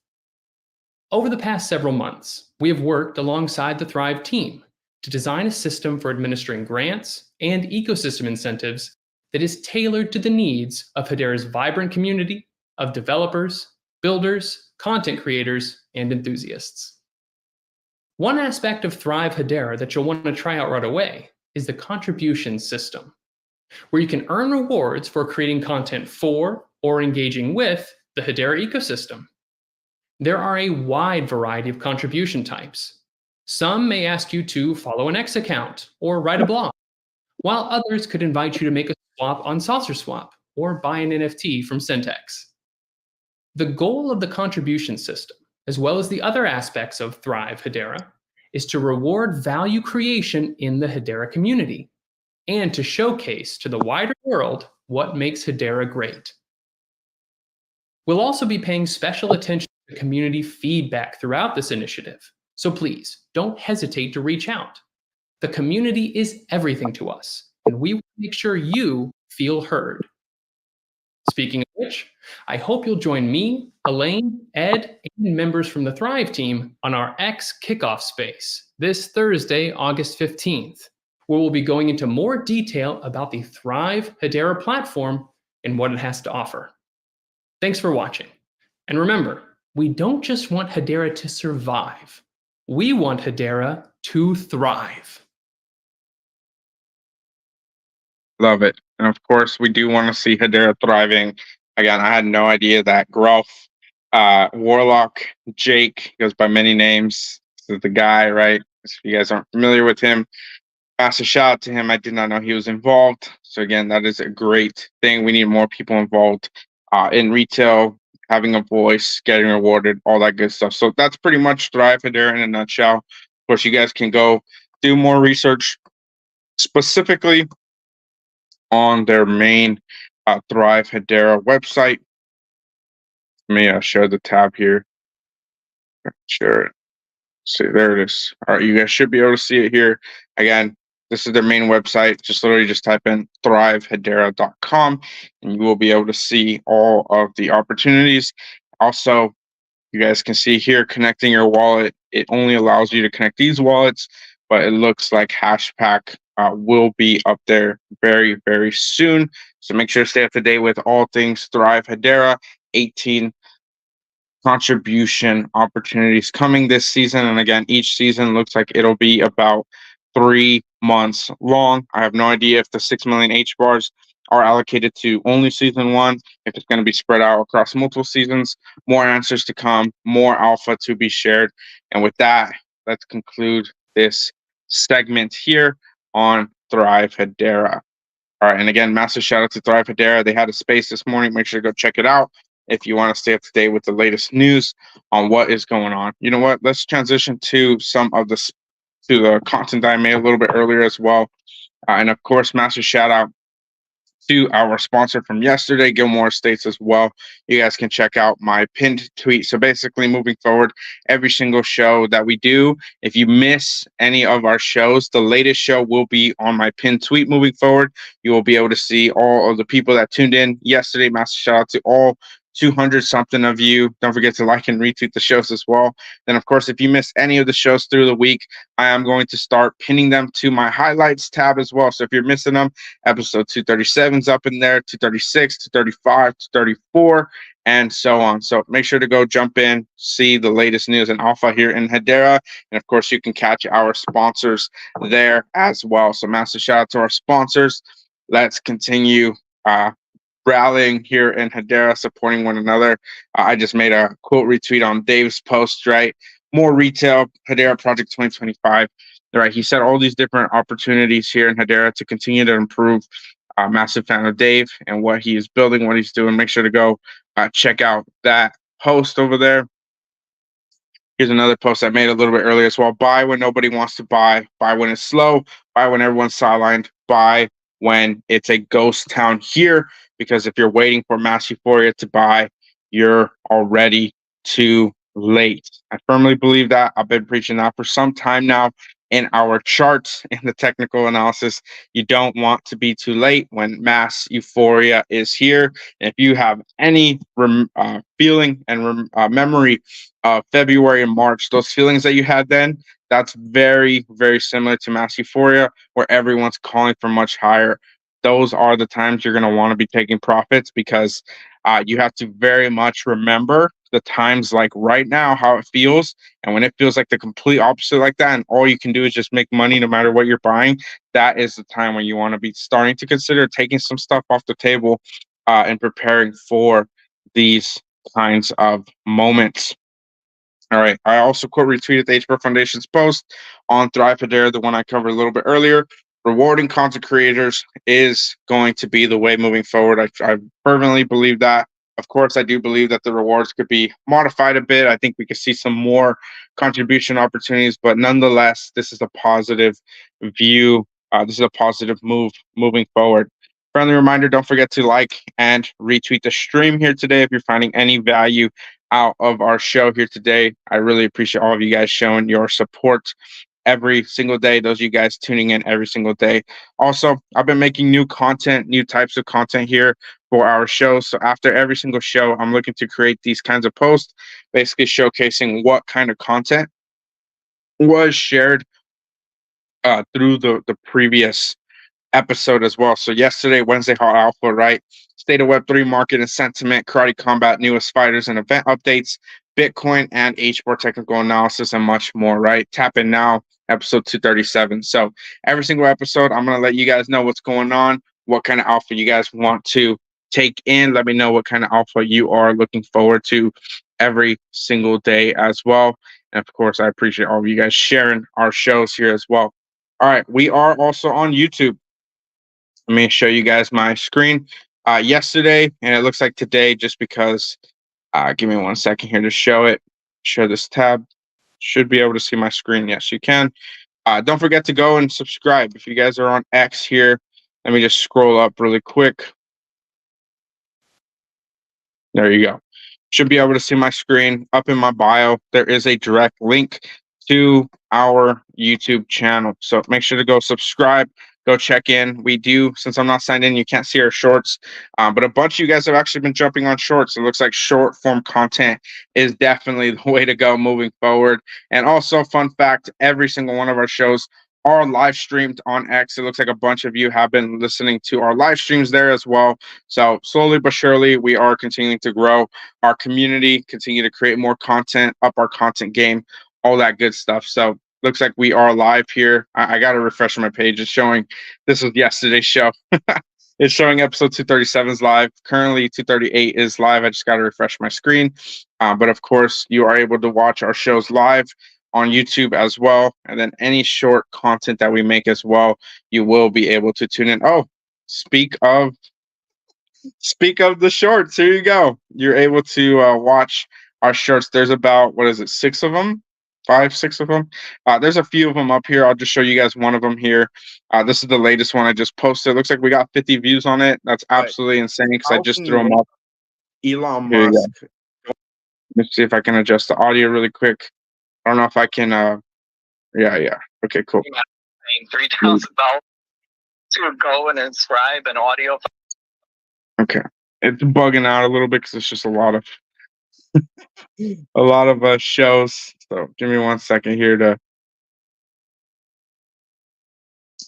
Over the past several months, we have worked alongside the Thrive team to design a system for administering grants and ecosystem incentives that is tailored to the needs of Hedera's vibrant community of developers, builders, content creators, and enthusiasts. One aspect of Thrive Hedera that you'll want to try out right away is the contribution system, where you can earn rewards for creating content for or engaging with the Hedera ecosystem. There are a wide variety of contribution types. Some may ask you to follow an X account or write a blog, while others could invite you to make a swap on Saucer Swap or buy an NFT from Centex. The goal of the contribution system, as well as the other aspects of Thrive Hedera, is to reward value creation in the Hedera community and to showcase to the wider world what makes Hedera great. We'll also be paying special attention to community feedback throughout this initiative, so please don't hesitate to reach out. The community is everything to us, and we will make sure you feel heard. Speaking of which, I hope you'll join me, Elaine, Ed, and members from the Thrive team on our X kickoff space this Thursday, August 15th, where we'll be going into more detail about the Thrive Hedera platform and what it has to offer. Thanks for watching. And remember, we don't just want Hedera to survive. We want Hedera to thrive. Love it. And of course, we do want to see Hedera thriving. Again, I had no idea that Grelf, Warlock, Jake, goes by many names, is the guy, right? If you guys aren't familiar with him, massive shout out to him. I did not know he was involved. So again, that is a great thing. We need more people involved in retail, having a voice, getting rewarded, all that good stuff. So that's pretty much Thrive Hedera in a nutshell. Of course, you guys can go do more research specifically on their main Thrive Hedera website. Let me share the tab here. Share it. See, there it is. All right, you guys should be able to see it here. Again, this is their main website. Just literally just type in thrivehedera.com and you will be able to see all of the opportunities. Also, you guys can see here connecting your wallet. It only allows you to connect these wallets, but it looks like Hashpack will be up there very, very soon. So make sure to stay up to date with all things Thrive Hedera. 18 contribution opportunities coming this season. And again, each season looks like it'll be about 3 months long. I have no idea if the 6 million H bars are allocated to only season one, if it's going to be spread out across multiple seasons. More answers to come, more alpha to be shared. And with that, let's conclude this segment here on Thrive Hedera. All right, and again, massive shout out to Thrive Hedera. They had a space this morning. Make sure to go check it out if you want to stay up to date with the latest news on what is going on. You know what? Let's transition to some of the content that I made a little bit earlier as well. And of course, massive shout out to our sponsor from yesterday, Gilmore Estates, as well. You guys can check out my pinned tweet. So basically, moving forward, every single show that we do, if you miss any of our shows, the latest show will be on my pinned tweet moving forward. You will be able to see all of the people that tuned in yesterday. Massive shout out to all 200 something of you. Don't forget to like and retweet the shows as well. Then, of course, if you missed any of the shows through the week, I am going to start pinning them to my highlights tab as well. So if you're missing them, episode 237 is up in there, 236, 235, 234, and so on. So make sure to go jump in, see the latest news and alpha here in Hedera. And of course, you can catch our sponsors there as well. So massive shout out to our sponsors. Let's continue rallying here in Hedera, supporting one another. I just made a quote retweet on Dave's post, right? More retail, Hedera Project 2025. Right. He said all these different opportunities here in Hedera to continue to improve. Massive fan of Dave and what he is building, what he's doing. Make sure to go check out that post over there. Here's another post I made a little bit earlier as well. Buy when nobody wants to buy when it's slow, buy when everyone's sidelined, buy when it's a ghost town here. Because if you're waiting for mass euphoria to buy, you're already too late. I firmly believe that. I've been preaching that for some time now in our charts, in the technical analysis. You don't want to be too late when mass euphoria is here. And if you have any feeling and memory of February and March, those feelings that you had then, that's very, very similar to mass euphoria, where everyone's calling for much higher. Those are the times you're going to want to be taking profits, because you have to very much remember the times like right now, how it feels. And when it feels like the complete opposite like that, and all you can do is just make money no matter what you're buying, that is the time when you want to be starting to consider taking some stuff off the table and preparing for these kinds of moments. All right. I also quote retweeted the HBR Foundation's post on Thrive Hedera, the one I covered a little bit earlier. Rewarding content creators is going to be the way moving forward. I fervently believe that. Of course, I do believe that the rewards could be modified a bit. I think we could see some more contribution opportunities, but nonetheless, this is a positive view. This is a positive move moving forward. Friendly reminder, don't forget to like and retweet the stream here today if you're finding any value out of our show here today. I really appreciate all of you guys showing your support every single day. Those of you guys tuning in every single day. Also, I've been making new content, new types of content here for our show. So after every single show, I'm looking to create these kinds of posts, basically showcasing what kind of content was shared through the previous episode as well. So yesterday, Wednesday Hot Alpha, right? State of Web3 market and sentiment, Karate Combat, newest fighters and event updates, Bitcoin and HBOR technical analysis, and much more, right? Tap in now, episode 237. So every single episode, I'm going to let you guys know what's going on, what kind of alpha you guys want to take in. Let me know what kind of alpha you are looking forward to every single day as well. And of course, I appreciate all of you guys sharing our shows here as well. All right, we are also on YouTube. Let me show you guys my screen yesterday, and it looks like today, just because. Give me 1 second here to show it. Share this tab. Should be able to see my screen. Yes, you can. Don't forget to go and subscribe. If you guys are on X here, let me just scroll up really quick. There you go. Should be able to see my screen. Up in my bio, there is a direct link to our YouTube channel. So make sure to go subscribe, go check in. We do, since I'm not signed in, you can't see our shorts, but a bunch of you guys have actually been jumping on shorts. It looks like short form content is definitely the way to go moving forward. And also, fun fact, every single one of our shows are live streamed on X. It looks like a bunch of you have been listening to our live streams there as well. So slowly but surely, we are continuing to grow our community, continue to create more content, up our content game, all that good stuff. So looks like we are live here. I got to refresh my page. It's showing this was yesterday's show. It's showing episode 237 is live. Currently, 238 is live. I just got to refresh my screen. But of course, you are able to watch our shows live on YouTube as well. And then any short content that we make as well, you will be able to tune in. Oh, speak of the shorts, here you go. You're able to watch our shorts. There's about, what is it, 6 of them? 5, 6 of them. There's a few of them up here. I'll just show you guys one of them here. This is the latest one I just posted. Looks like we got 50 views on it. That's absolutely insane because I just threw them up. Elon Here you go. Musk. Let me see if I can adjust the audio really quick. I don't know if I can. Yeah. Okay, cool. Paying $3,000 to go and inscribe an audio. Okay, it's bugging out a little bit because it's just a lot of shows. So give me 1 second here to.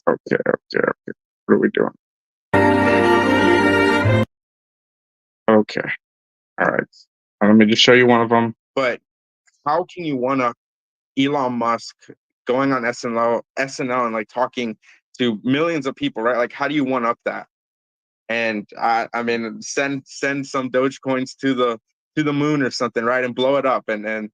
Okay. What are we doing? Okay. All right. Let me just show you one of them. But how can you one-up Elon Musk going on SNL and like talking to millions of people, right? Like, how do you one-up that? And I mean, send some Dogecoins to the moon or something, right? And blow it up and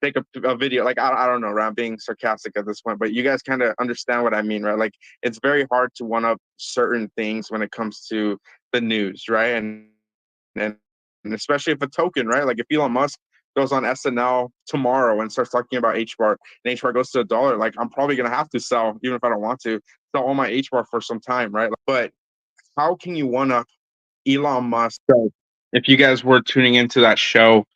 take a video. Like, I don't know, right? I'm being sarcastic at this point, but you guys kind of understand what I mean, right? Like, it's very hard to one up certain things when it comes to the news, right? And especially if a token, right? Like if Elon Musk goes on SNL tomorrow and starts talking about HBAR and HBAR goes to $1, like I'm probably gonna have to sell, even if I don't want to, sell all my HBAR for some time, right? But how can you one up Elon Musk? So if you guys were tuning into that show,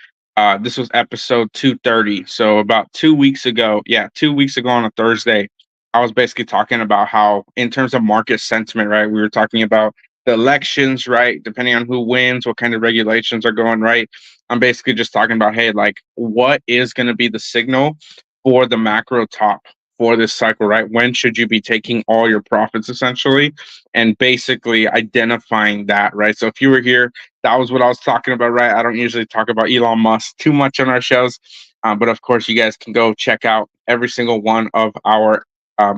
this was episode 230. So about 2 weeks ago, 2 weeks ago on a Thursday, I was basically talking about how, in terms of market sentiment, right? We were talking about the elections, right? Depending on who wins, what kind of regulations are going right. I'm basically just talking about, hey, like, what is going to be the signal for the macro top for this cycle, right? When should you be taking all your profits essentially and basically identifying that, right? So if you were here, that was what I was talking about, right? I don't usually talk about Elon Musk too much on our shows, but of course you guys can go check out every single one of our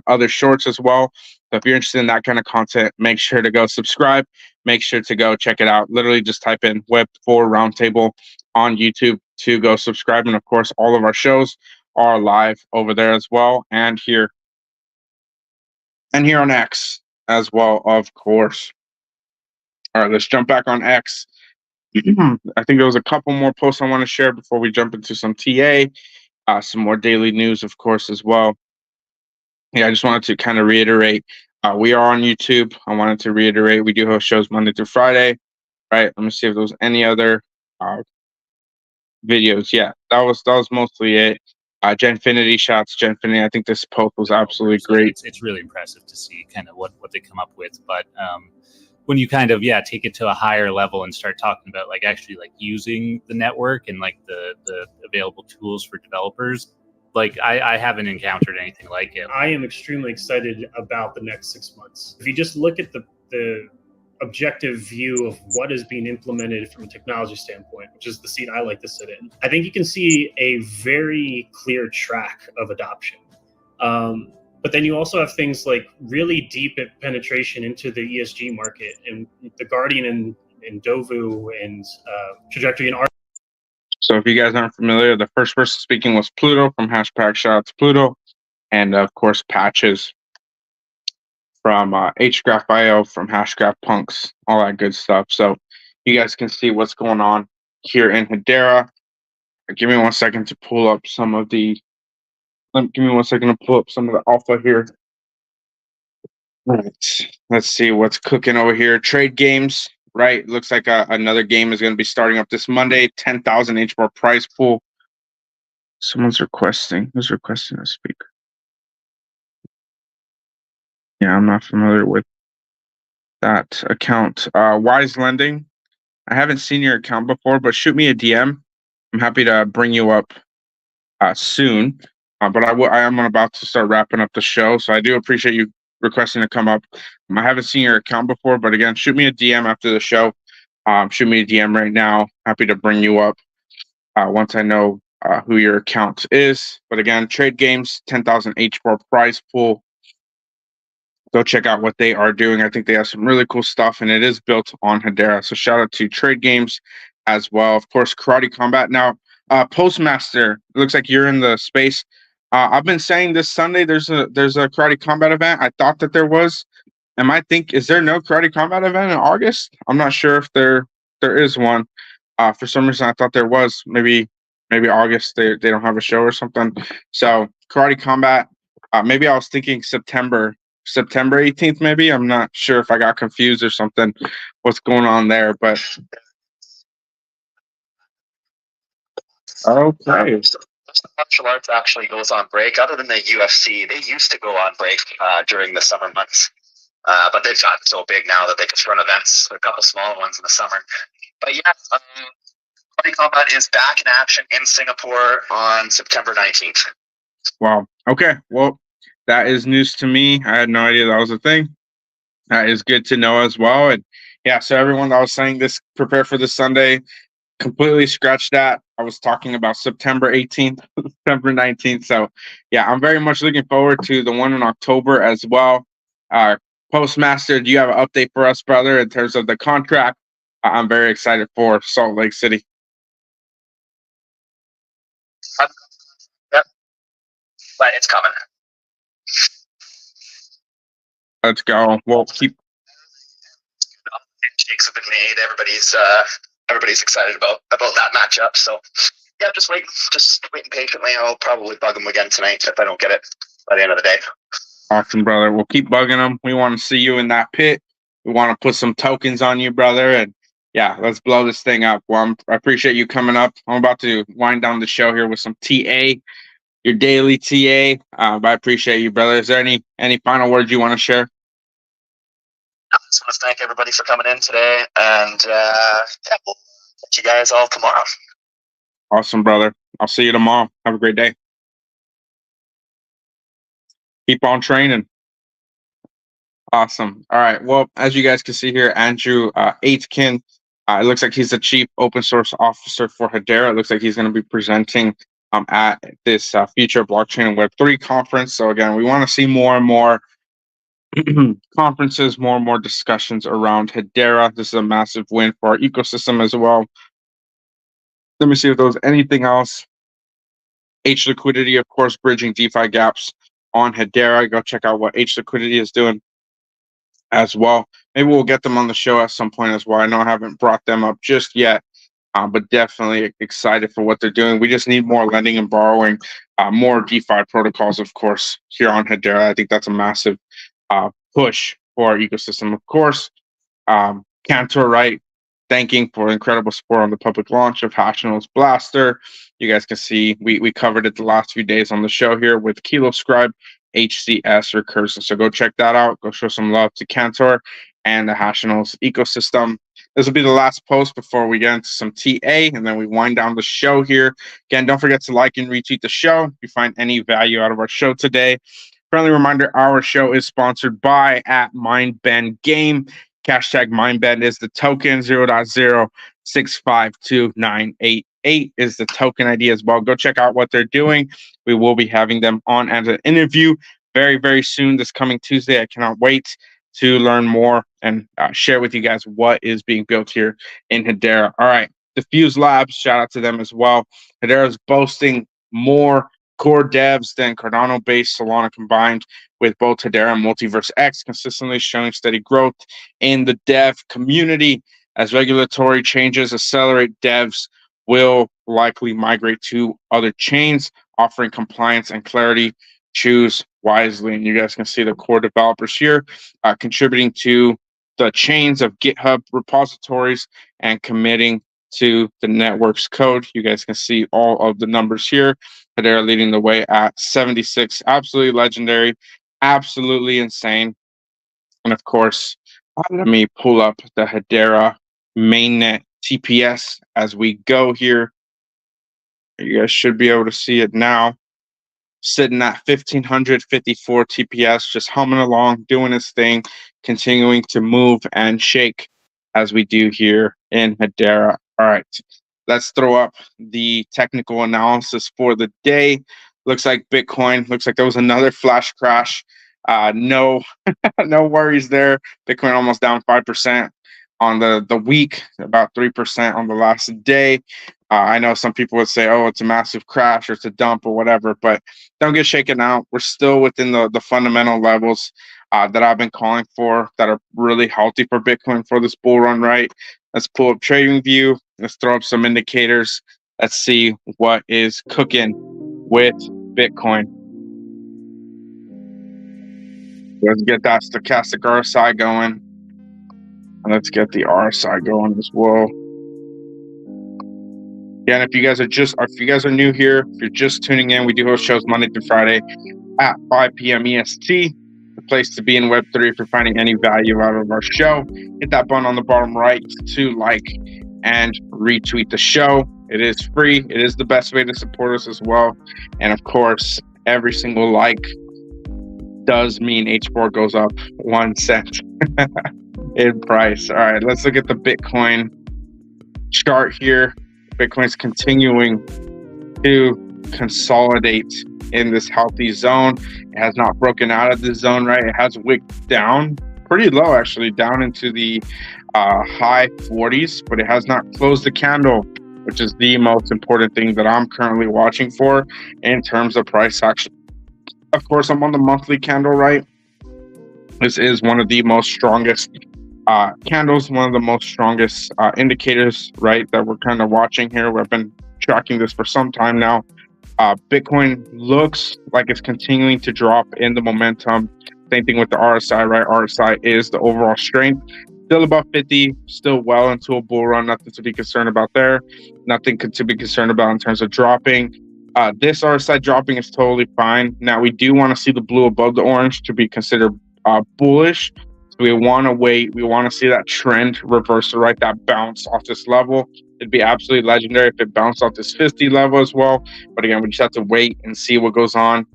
other shorts as well. So if you're interested in that kind of content, make sure to go subscribe. Make sure to go check it out. Literally just type in WEB4 Roundtable on YouTube to go subscribe. And of course, all of our shows are live over there as well, and here on X as well, of course. All right, let's jump back on X. I think there was a couple more posts I want to share before we jump into some TA, some more daily news, of course, as well. Yeah, I just wanted to kind of reiterate, we are on YouTube. I wanted to reiterate, we do host shows Monday through Friday, right? Let me see if there was any other videos. Yeah, that was mostly it. Genfinity, shots Genfinity. I think this post was absolutely great. It's really impressive to see kind of what they come up with. But when you kind of take it to a higher level and start talking about like actually like using the network and like the available tools for developers, like I haven't encountered anything like it. I am extremely excited about the next 6 months. If you just look at the objective view of what is being implemented from a technology standpoint, which is the seat I like to sit in, I think you can see a very clear track of adoption. But then you also have things like really deep penetration into the ESG market, and the Guardian and Dovu and Trajectory and So if you guys aren't familiar, the first person speaking was Pluto from Hashpack. Shout out to Pluto. And of course, Patches from HGraph.io, from Hashgraph Punks, all that good stuff. So you guys can see what's going on here in Hedera. Give me 1 second to pull up some of the. Give me 1 second to pull up some of the alpha here. All right, let's see what's cooking over here. Trade games, right? Looks like another game is going to be starting up this Monday. 10,000 HBAR prize pool. Someone's requesting. Who's requesting to speak? Yeah, I'm not familiar with that account. Wise Lending. I haven't seen your account before, but shoot me a DM. I'm happy to bring you up soon. But I am about to start wrapping up the show, so I do appreciate you requesting to come up. I haven't seen your account before, but again, shoot me a DM after the show. Shoot me a DM right now. Happy to bring you up once I know who your account is. But again, Trade Games, 10,000 H4 prize pool. Go check out what they are doing. I think they have some really cool stuff, and it is built on Hedera. So shout out to Trade Games as well. Of course, Karate Combat. Now, Postmaster, it looks like you're in the space. I've been saying this Sunday there's a Karate Combat event. I thought that there was. Is there no Karate Combat event in August? I'm not sure if there is one. For some reason, I thought there was. Maybe August they don't have a show or something. So Karate Combat. Maybe I was thinking September 18th. Maybe I'm not sure if I got confused or something. What's going on there? But okay. Martial arts actually goes on break. Other than the UFC, they used to go on break during the summer months. But they've gotten so big now that they can run events, a couple small ones in the summer. But yeah, Karate Combat is back in action in Singapore on September 19th. Wow. Okay. Well, that is news to me. I had no idea that was a thing. That is good to know as well. And yeah, so everyone that was saying this, prepare for this Sunday, completely scratched that. I was talking about September 18th, September 19th. So yeah, I'm very much looking forward to the one in October as well. Postmaster, do you have an update for us, brother, in terms of the contract? I'm very excited for Salt Lake City. Yep. But it's coming. Let's go. We'll keep. Handshakes have been made. Everybody's excited about that matchup. So yeah, just waiting patiently. I'll probably bug them again tonight if I don't get it by the end of the day. Awesome, brother. We'll keep bugging them. We want to see you in that pit. We want to put some tokens on you, brother. And yeah, let's blow this thing up. Well, I appreciate you coming up. I'm about to wind down the show here with some TA, your daily TA. But I appreciate you, brother. Is there any final words you want to share? I just want to thank everybody for coming in today, and yeah, we'll catch you guys all tomorrow. Awesome, brother. I'll see you tomorrow. Have a great day. Keep on training. Awesome. All right. Well, as you guys can see here, Andrew Aitken, it looks like he's the chief open source officer for Hedera. It looks like he's going to be presenting at this Future Blockchain and Web3 conference. So again, we want to see more and more conferences, more and more discussions around Hedera. This is a massive win for our ecosystem as well. Let me see if there was anything else. H Liquidity, of course, bridging DeFi gaps on Hedera. Go check out what H Liquidity is doing as well. Maybe we'll get them on the show at some point as well. I know I haven't brought them up just yet, but definitely excited for what they're doing. We just need more lending and borrowing, more DeFi protocols, of course, here on Hedera. I think that's a massive push for our ecosystem. Of course, Cantor, right? Thanking for incredible support on the public launch of Hashnell's Blaster. You guys can see we covered it the last few days on the show here with Kilo Scribe, HCS Recursion. So go check that out. Go show some love to Cantor and the Hashnell's ecosystem. This will be the last post before we get into some TA, and then we wind down the show here. Again, don't forget to like and retweet the show if you find any value out of our show today. Friendly reminder, our show is sponsored by @Mindbend Game. Hashtag Mindbend is the token. 0.0652988 is the token ID as well. Go check out what they're doing. We will be having them on as an interview very, very soon, this coming Tuesday. I cannot wait to learn more and share with you guys what is being built here in Hedera. All right. Diffuse Labs, shout out to them as well. Hedera is boasting more core devs than Cardano-based Solana combined, with both Hedera and Multiverse X consistently showing steady growth in the dev community. As regulatory changes accelerate, devs will likely migrate to other chains, offering compliance and clarity. Choose wisely. And you guys can see the core developers here contributing to the chains of GitHub repositories and committing to the network's code. You guys can see all of the numbers here. Hedera leading the way at 76. Absolutely legendary, absolutely insane. And of course, let me pull up the Hedera mainnet TPS as we go here. You guys should be able to see it now. Sitting at 1,554 TPS, just humming along, doing its thing, continuing to move and shake as we do here in Hedera. All right, let's throw up the technical analysis for the day. Looks like Bitcoin, looks like there was another flash crash. No worries there. Bitcoin almost down 5% on the week, about 3% on the last day. I know some people would say, oh, it's a massive crash or it's a dump or whatever, but don't get shaken out. We're still within the fundamental levels that I've been calling for that are really healthy for Bitcoin for this bull run, right? Let's pull up TradingView. Let's throw up some indicators. Let's see what is cooking with Bitcoin. Let's get that stochastic RSI going. And let's get the RSI going as well. Yeah, and if you guys are new here, if you're just tuning in, we do host shows Monday through Friday at 5 p.m. EST. The place to be in Web3 if you're finding any value out of our show. Hit that button on the bottom right to like and retweet the show. It is free. It is the best way to support us as well. And of course, every single like does mean H4 goes up 1 cent in price. All right, let's look at the Bitcoin chart here. Bitcoin's continuing to consolidate in this healthy zone. It has not broken out of this zone, right? It has wicked down pretty low, actually, down into the high 40s, but it has not closed the candle, which is the most important thing that I'm currently watching for in terms of price action. Of course, I'm on the monthly candle, right? This is one of the most strongest candles, one of the most strongest indicators, right, that we're kind of watching here. We've been tracking this for some time now. Bitcoin looks like it's continuing to drop in the momentum. Same thing with the RSI, right? RSI is the overall strength. Still above 50, still well into a bull run. Nothing to be concerned about there. Nothing to be concerned about in terms of dropping. This RSI dropping is totally fine. Now, we do want to see the blue above the orange to be considered bullish. So we want to wait. We want to see that trend reversal, right? That bounce off this level. It'd be absolutely legendary if it bounced off this 50 level as well. But again, we just have to wait and see what goes on.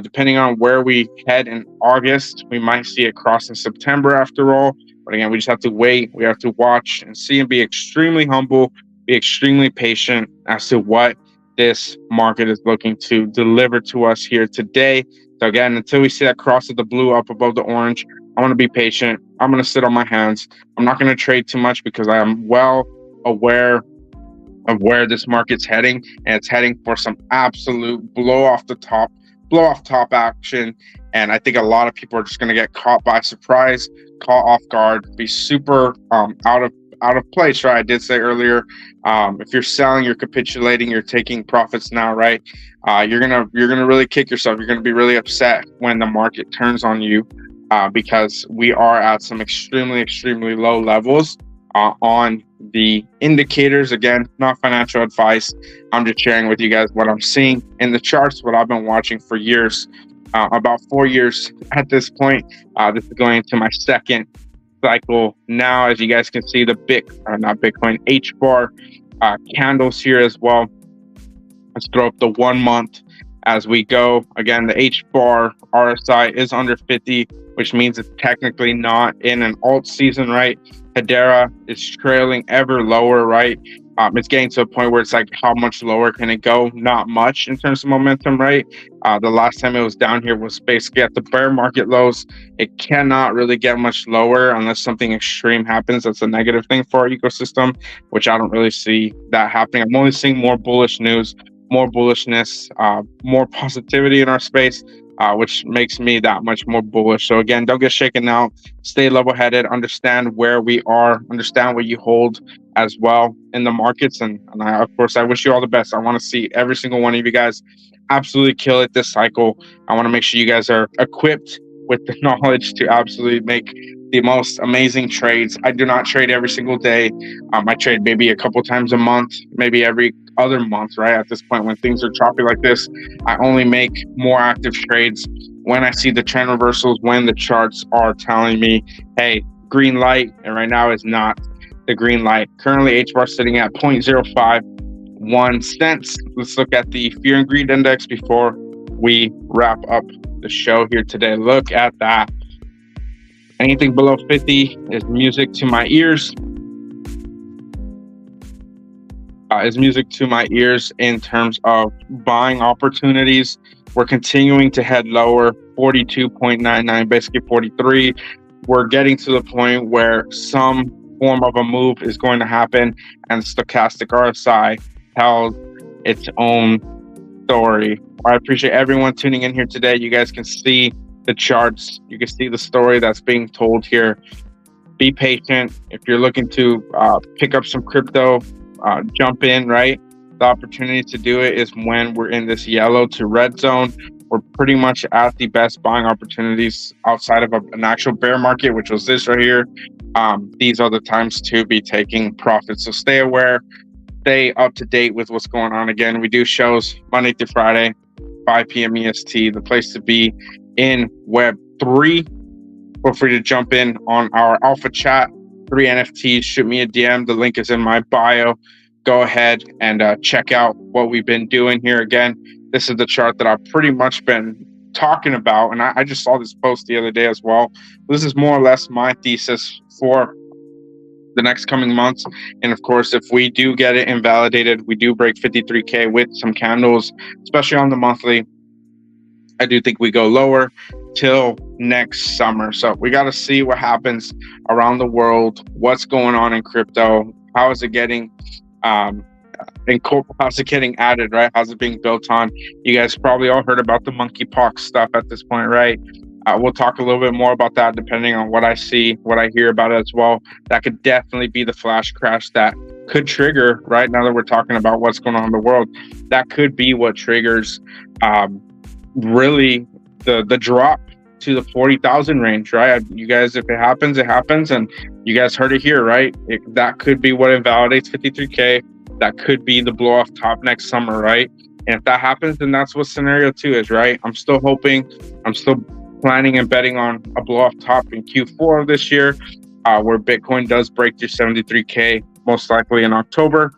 Depending on where we head in August, we might see it cross in September after all. But again, we just have to wait. We have to watch and see and be extremely humble, be extremely patient as to what this market is looking to deliver to us here today. So again, until we see that cross of the blue up above the orange, I want to be patient. I'm going to sit on my hands. I'm not going to trade too much because I am well aware of where this market's heading, and it's heading for some absolute blow off top action. And I think a lot of people are just going to get caught by surprise, caught off guard, be super out of place, right? I did say earlier, if you're selling, you're capitulating, you're taking profits now, right? You're gonna really kick yourself. You're gonna be really upset when the market turns on you, because we are at some extremely low levels on the indicators. Again, not financial advice. I'm just sharing with you guys what I'm seeing in the charts, what I've been watching for years, about 4 years at this point. This is going into my second cycle now. As you guys can see, the Bitcoin H bar candles here as well. Let's throw up the 1 month as we go. Again, the H bar RSI is under 50, which means it's technically not in an alt season, right? Hedera is trailing ever lower, right? It's getting to a point where it's like, how much lower can it go? Not much in terms of momentum, right? The last time it was down here was basically at the bear market lows. It cannot really get much lower unless something extreme happens. That's a negative thing for our ecosystem, which I don't really see that happening. I'm only seeing more bullish news, more bullishness, more positivity in our space, which makes me that much more bullish. So again, don't get shaken out. Stay level-headed. Understand where we are. Understand what you hold as well in the markets. And of course, I wish you all the best. I want to see every single one of you guys absolutely kill it this cycle. I want to make sure you guys are equipped with the knowledge to absolutely make the most amazing trades. I do not trade every single day. I trade maybe a couple times a month, maybe every other month, right? At this point, when things are choppy like this, I only make more active trades when I see the trend reversals, when the charts are telling me, hey, green light, and right now is not the green light. Currently, H-bar sitting at 0.051 cents. Let's look at the fear and greed index before we wrap up the show here today. Look at that. Anything below 50 is music to my ears. In terms of buying opportunities. We're continuing to head lower, 42.99, basically 43. We're getting to the point where some form of a move is going to happen, and stochastic RSI tells its own story. I appreciate everyone tuning in here today. You guys can see the charts. You can see the story that's being told here. Be patient. If you're looking to pick up some crypto, jump in, right? The opportunity to do it is when we're in this yellow to red zone. We're pretty much at the best buying opportunities outside of an actual bear market, which was this right here. These are the times to be taking profits. So stay aware, stay up to date with what's going on. Again, we do shows Monday through Friday, 5 p.m. EST, the place to be in Web3. Feel free to jump in on our alpha chat, 3 NFTs, shoot me a DM. The link is in my bio. Go ahead and check out what we've been doing here. Again, this is the chart that I've pretty much been talking about, and I just saw this post the other day as well. This is more or less my thesis for the next coming months. And of course, if we do get it invalidated, we do break 53K with some candles, especially on the monthly, I do think we go lower till next summer. So we got to see what happens around the world, what's going on in crypto, how is it getting how's it getting added, right? How's it being built on? You guys probably all heard about the monkeypox stuff at this point, right? We'll talk a little bit more about that depending on what I see, what I hear about it as well. That could definitely be the flash crash that could trigger, right? Now that we're talking about what's going on in the world, that could be what triggers really the drop to the 40,000 range, right? You guys, if it happens, it happens. And you guys heard it here, right? That could be what invalidates 53K. That could be the blow off top next summer, right? And if that happens, then that's what scenario 2 is, right? I'm still hoping, I'm still planning and betting on a blow off top in Q4 of this year, where Bitcoin does break through 73K, most likely in October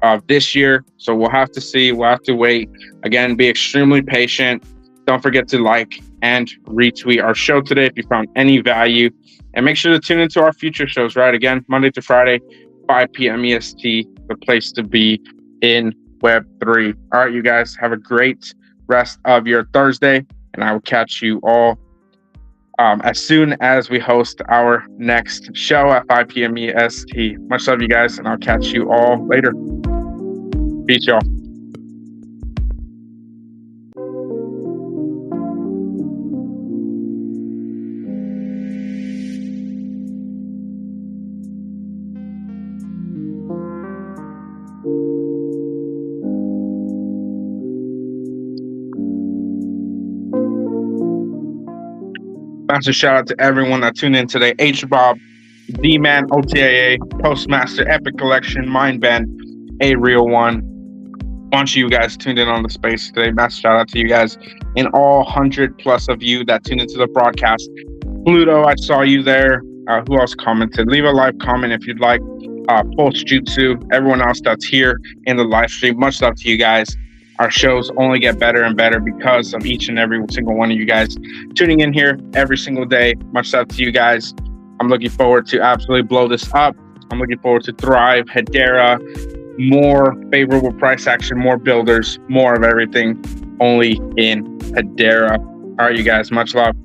of this year. So we'll have to see, we'll have to wait. Again, be extremely patient. Don't forget to like and retweet our show today if you found any value. And make sure to tune into our future shows, right? Again, Monday to Friday, 5 p.m. EST, the place to be in Web3. All right, you guys, have a great rest of your Thursday, and I will catch you all as soon as we host our next show at 5 p.m. EST. Much love, you guys, and I'll catch you all later. Peace, y'all. Massive shout out to everyone that tuned in today. H-Bob, D-Man, OTAA, Postmaster, Epic Collection, Mindbend, A Real One. Bunch of you guys tuned in on the space today. Massive shout out to you guys and all 100 plus of you that tuned into the broadcast. Pluto, I saw you there. Who else commented? Leave a live comment if you'd like. Pulse Jutsu, everyone else that's here in the live stream. Much love to you guys. Our shows only get better and better because of each and every single one of you guys tuning in here every single day. Much love to you guys. I'm looking forward to absolutely blow this up. I'm looking forward to Thrive, Hedera, more favorable price action, more builders, more of everything only in Hedera. All right, you guys, much love.